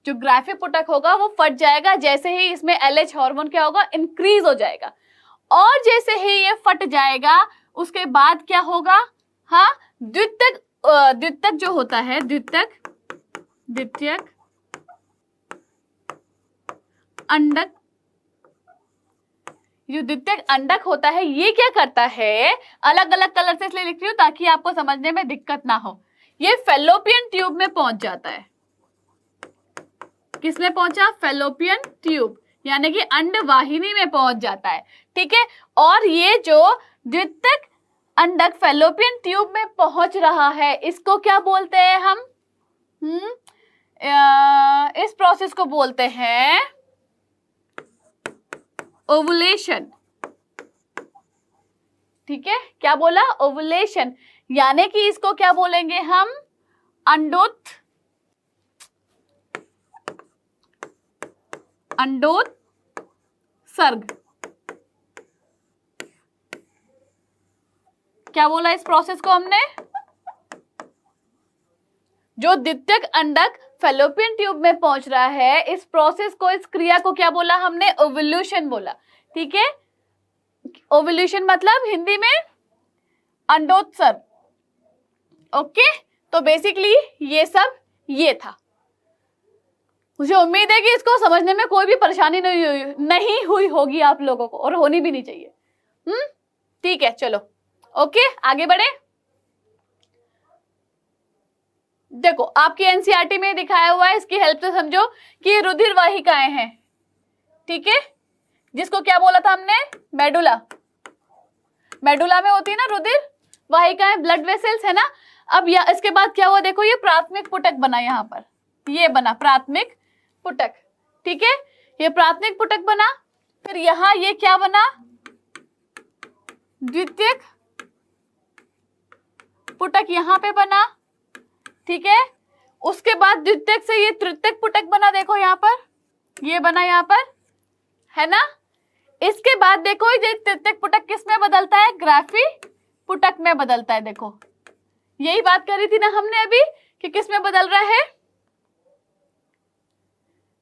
जो ग्राफी पुटक होगा वो फट जाएगा जैसे ही इसमें LH हार्मोन क्या होगा? इंक्रीज हो जाएगा। और जैसे ही ये फट जाएगा उसके बाद क्या होगा? हाँ, द्वितीयक जो होता है, द्वितीयक अंडक, जो द्वितीयक अंडक होता है ये क्या करता है? अलग अलग कलर से इसलिए लिख रही हूं ताकि आपको समझने में दिक्कत ना हो। ये फैलोपियन ट्यूब में पहुंच जाता है। किसमें पहुंचा? फैलोपियन ट्यूब, यानी कि अंडवाहिनी में पहुंच जाता है। ठीक है, और ये जो द्वितीयक अंडक फैलोपियन ट्यूब में पहुंच रहा है, इसको क्या बोलते हैं हम? इस प्रोसेस को बोलते हैं ओवुलेशन। ठीक है, क्या बोला? ओवुलेशन, यानी कि इसको क्या बोलेंगे हम? अंडोत्सर्ग। क्या बोला इस प्रोसेस को हमने? जो द्वितीयक अंडक फैलोपियन ट्यूब में पहुंच रहा है, इस प्रोसेस को, इस क्रिया को क्या बोला हमने? ओवुलेशन बोला। ठीक है, ओवुलेशन मतलब हिंदी में अंडोत्सर्ग। ओके, तो बेसिकली ये सब ये था। मुझे उम्मीद है कि इसको समझने में कोई भी परेशानी नहीं हुई होगी आप लोगों को, और होनी भी नहीं चाहिए। ठीक है, चलो ओके, आगे बढ़े। देखो, आपकी एनसीईआरटी में दिखाया हुआ है, इसकी हेल्प से समझो कि रुधिर वाहिकाएं हैं। ठीक है, जिसको क्या बोला था हमने? मेडुला। मेडुला में होती है ना रुधिर वाहिकाएं, ब्लड वेसल्स, है ना। अब इसके बाद क्या हुआ? देखो, ये प्राथमिक पुटक बना, यहाँ पर ये बना प्राथमिक पुटक। ठीक है, ये प्राथमिक पुटक बना। फिर यहां ये क्या बना? द्वितीयक पुटक यहां पे बना। ठीक है, उसके बाद द्वितीयक से ये तृतीयक पुटक बना, देखो यहां पर ये बना, यहां पर, है ना। इसके बाद देखो ये तृतीयक पुटक किस में बदलता है? ग्राफी पुटक में बदलता है। देखो, यही बात करी थी ना हमने अभी कि किस में बदल रहा है।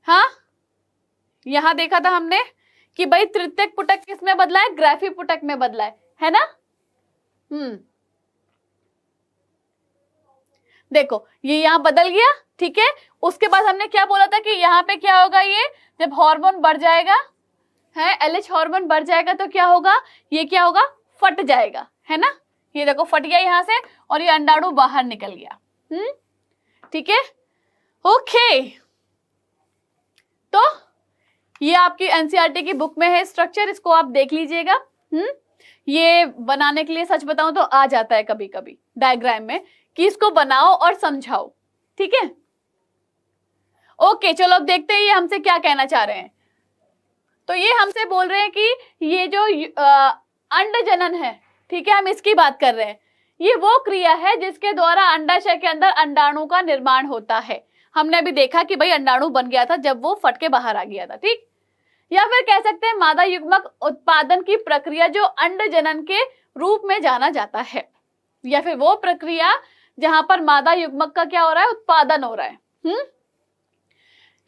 हाँ, यहां देखा था हमने कि भाई तृतीयक पुटक किस में बदला है? ग्राफी पुटक में बदला है ना। देखो, ये यहां बदल गया। ठीक है, उसके बाद हमने क्या बोला था कि यहाँ पे क्या होगा? ये जब हार्मोन बढ़ जाएगा, है LH हार्मोन बढ़ जाएगा तो क्या होगा? ये क्या होगा? फट जाएगा, है ना। ये देखो फट गया यहां से, और ये अंडाणु बाहर निकल गया। ठीक है, ओके। तो ये आपकी एनसीईआरटी की बुक में है स्ट्रक्चर, इसको आप देख लीजिएगा। ये बनाने के लिए सच बताऊं तो आ जाता है कभी कभी डायग्राम में कि इसको बनाओ और समझाओ। ठीक है, ओके चलो अब देखते हैं ये हमसे क्या कहना चाह रहे हैं। तो ये हमसे बोल रहे हैं कि ये जो अंड जनन है, ठीक है, हम इसकी बात कर रहे हैं। ये वो क्रिया है जिसके द्वारा अंडाशय के अंदर अंडाणु का निर्माण होता है। हमने अभी देखा कि भाई अंडाणु बन गया था जब वो फट के बाहर आ गया था, ठीक। या फिर कह सकते हैं मादा युग्मक उत्पादन की प्रक्रिया जो अंड जनन के रूप में जाना जाता है, या फिर वो प्रक्रिया जहां पर मादा युग्मक का क्या हो रहा है, उत्पादन हो रहा है।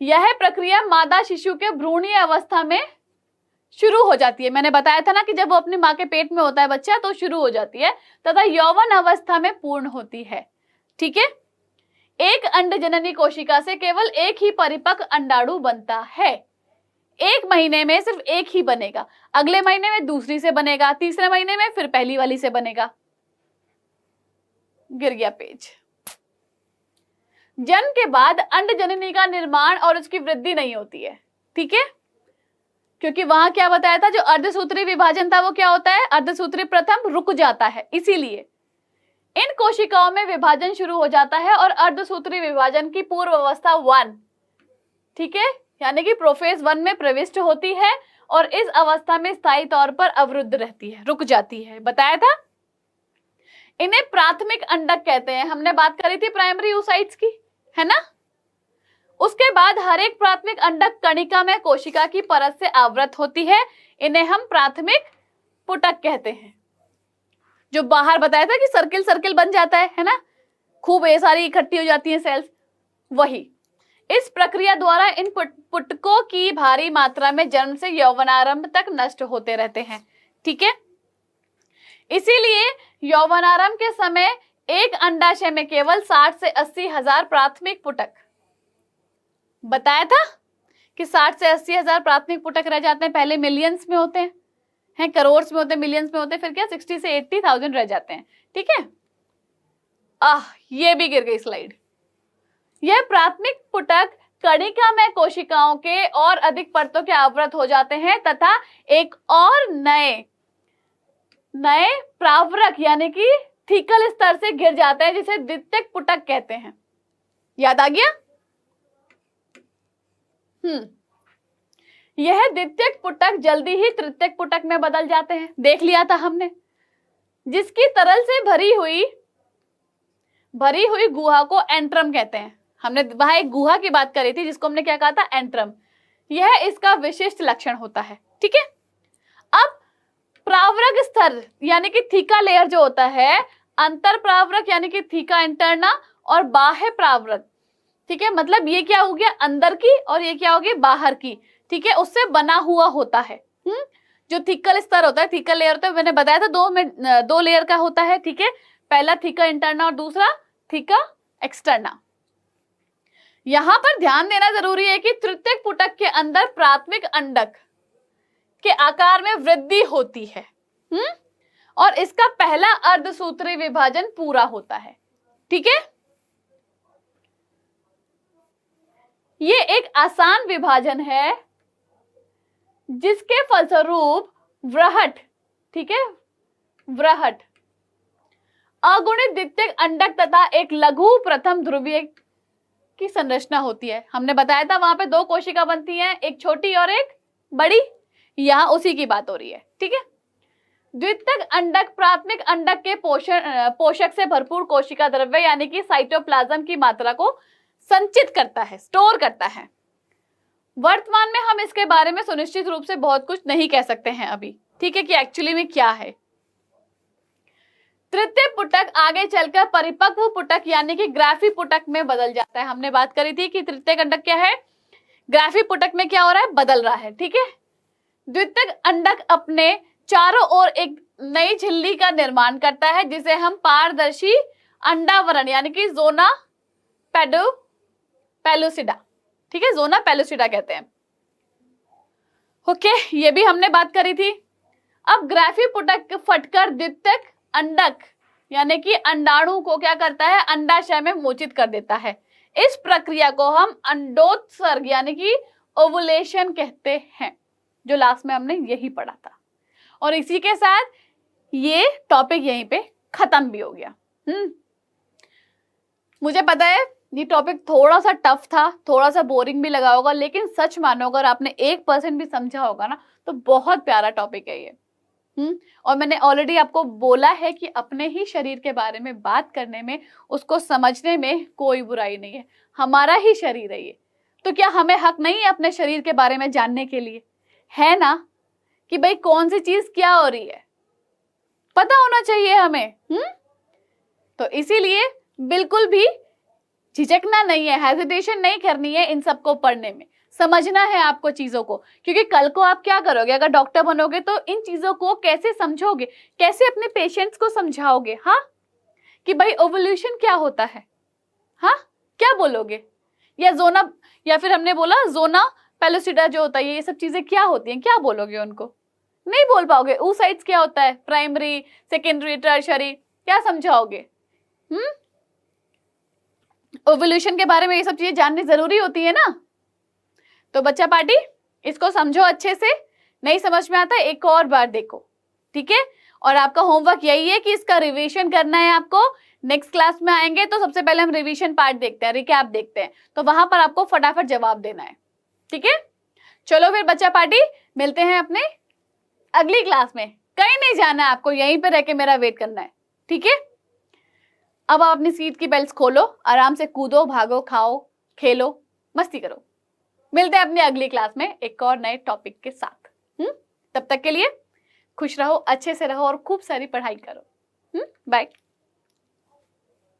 यह प्रक्रिया मादा शिशु के भ्रूणीय अवस्था में शुरू हो जाती है। मैंने बताया था ना कि जब वो अपनी माँ के पेट में होता है बच्चा तो शुरू हो जाती है तथा यौवन अवस्था में पूर्ण होती है, ठीक है। एक अंड जननी कोशिका से केवल एक ही परिपक्व अंडाणु बनता है। एक महीने में सिर्फ एक ही बनेगा, अगले महीने में दूसरी से बनेगा, तीसरे महीने में फिर पहली वाली से बनेगा। गिर गया पेज। जन्म के बाद अंड जननी का निर्माण और उसकी वृद्धि नहीं होती है, ठीक है, क्योंकि वहां क्या बताया था, जो अर्धसूत्री विभाजन था वो क्या होता है, अर्धसूत्री प्रथम रुक जाता है, इसीलिए इन कोशिकाओं में विभाजन शुरू हो जाता है और अर्धसूत्री विभाजन की पूर्व अवस्था 1, ठीक है, यानी कि प्रोफेज 1 में प्रविष्ट होती है और इस अवस्था में स्थायी तौर पर अवरुद्ध रहती है, रुक जाती है, बताया था। इन्हें प्राथमिक अंडक कहते हैं। हमने बात करी थी प्राइमरी oocytes की, है ना। उसके बाद हर एक प्राथमिक अंडक कणिका में कोशिका की परत से आवृत होती है। इन्हें हम प्राथमिक पुटक कहते हैं। जो बाहर बताया था कि सर्किल सर्किल बन जाता है ना, खूब ये सारी इकट्ठी हो जाती है सेल्स, वही। इस प्रक्रिया द्वारा इन पुटकों की भारी मात्रा में जन्म से यौवनारंभ तक नष्ट होते रहते हैं, ठीक है। इसीलिए यौवनारंभ के समय एक अंडाशय में केवल 60 से 80 हजार प्राथमिक पुटक, बताया था कि 60 से 80 हजार प्राथमिक पुटक रह जाते हैं। पहले मिलियंस में होते हैं, करोड़ में होते हैं, मिलियंस में होते हैं, फिर क्या 60 से 80,000 रह जाते हैं, ठीक है। ये भी गिर गई स्लाइड। यह प्राथमिक पुटक कणिका में कोशिकाओं के और अधिक परतों के आवृत हो जाते हैं तथा एक और नए प्रावरक यानी कि थीकल स्तर से घिर जाते हैं, जिसे द्वितीयक पुटक कहते हैं। याद आ गया। यह द्वितीयक पुटक जल्दी ही तृतीयक पुटक में बदल जाते हैं, देख लिया था हमने। जिसकी तरल से भरी हुई गुहा को एंट्रम कहते हैं। हमने वहां एक गुहा की बात करी थी जिसको हमने क्या कहा था, एंट्रम। यह इसका विशिष्ट लक्षण होता है, ठीक है। अब प्रावरक स्तर यानी कि थीका लेयर जो होता है, अंतर प्रावरक यानी कि थीका इंटरना और बाह्य प्रावरक, ठीक है, मतलब ये क्या हो गया अंदर की और ये क्या हो गया बाहर की, ठीक है, उससे बना हुआ होता है। जो थीकल स्तर होता है, थीकल लेयर होता है, मैंने बताया था दो लेयर का होता है, ठीक है। पहला थीका इंटरना और दूसरा थीका एक्सटर्ना। यहां पर ध्यान देना जरूरी है कि तृतीयक पुटक के अंदर प्राथमिक अंडक के आकार में वृद्धि होती है, और इसका पहला अर्धसूत्री विभाजन पूरा होता है, ठीक है। ये एक आसान विभाजन है जिसके फलस्वरूप व्रहट, ठीक है, व्रहट अगुणित द्वितीयक अंडक तथा एक लघु प्रथम ध्रुवीय की संरचना होती है। हमने बताया था वहां पे 2 कोशिका बनती हैं, एक छोटी और एक बड़ी, यहां उसी की बात हो रही है, ठीक है। द्वितीयक अंडक प्राथमिक अंडक के पोषक से भरपूर कोशिका द्रव्य यानी कि साइटोप्लाज्म की मात्रा को संचित करता है, स्टोर करता है। वर्तमान में हम इसके बारे में सुनिश्चित रूप से बहुत कुछ नहीं कह सकते हैं अभी, ठीक है, कि एक्चुअली में क्या है। तृतीय पुटक आगे चलकर परिपक्व पुटक यानी कि ग्राफी पुटक में बदल जाता है। हमने बात करी थी कि तृतीय अंडक क्या है, ग्राफी पुटक में क्या हो रहा है, बदल रहा है, ठीक है। द्वितीयक अंडक अपने चारों ओर एक नई झिल्ली का निर्माण करता है जिसे हम पारदर्शी अंडावरण यानी कि जोना पेलुसिडा, ठीक है, जोना पेलुसिडा कहते हैं। ओके, ये भी हमने बात करी थी। अब ग्राफी पुटक फटकर द्वितीयक अंडक यानी कि अंडाणु को क्या करता है, अंडाशय में मोचित कर देता है। इस प्रक्रिया को हम अंडोत्सर्ग यानी कि ओवुलेशन कहते हैं, जो लास्ट में हमने यही पढ़ा था। और इसी के साथ ये टॉपिक यहीं पे खत्म भी हो गया। मुझे पता है ये टॉपिक थोड़ा सा टफ था, थोड़ा सा बोरिंग भी लगा होगा, लेकिन सच मानो अगर आपने 1% भी समझा होगा ना तो बहुत प्यारा टॉपिक है ये। और मैंने ऑलरेडी आपको बोला है कि अपने ही शरीर के बारे में बात करने में, उसको समझने में कोई बुराई नहीं है, हमारा ही शरीर है ये। तो क्या हमें हक नहीं है अपने शरीर के बारे में जानने के लिए? है ना, कि भाई कौन सी चीज क्या हो रही है पता होना चाहिए हमें। तो इसीलिए बिल्कुल भी झिझकना नहीं है, हेजिटेशन नहीं करनी है इन सबको पढ़ने में, समझना है आपको चीजों को। क्योंकि कल को आप क्या करोगे, अगर डॉक्टर बनोगे तो इन चीजों को कैसे समझोगे, कैसे अपने पेशेंट्स को समझाओगे? हाँ, कि भाई ओवल्यूशन क्या होता है, हाँ क्या बोलोगे? या जोना, या फिर हमने बोला जोना पेलोसिडा जो होता है, ये सब चीजें क्या होती हैं, क्या बोलोगे उनको? नहीं बोल पाओगे। oocytes क्या होता है, प्राइमरी, सेकेंडरी, टर्शरी, क्या समझाओगे? ओवल्यूशन के बारे में ये सब चीजें जाननी जरूरी होती है ना। तो बच्चा पार्टी इसको समझो अच्छे से, नहीं समझ में आता एक और बार देखो, ठीक है? और आपका होमवर्क यही है कि इसका रिवीजन करना है आपको। नेक्स्ट क्लास में आएंगे तो सबसे पहले हम रिवीजन पार्ट देखते हैं, रिकैप देखते हैं, तो वहां पर आपको फटाफट जवाब देना है, ठीक है? चलो फिर बच्चा पार्टी, मिलते हैं अपने अगली क्लास में। कहीं नहीं जाना है आपको, यहीं पे रह के मेरा वेट करना है, ठीक है? अब आप अपनी सीट की बेल्ट खोलो, आराम से कूदो, भागो, खाओ, खेलो, मस्ती करो। मिलते हैं अपनी अगली क्लास में एक और नए टॉपिक के साथ। तब तक के लिए खुश रहो, अच्छे से रहो और खूब सारी पढ़ाई करो। बाय।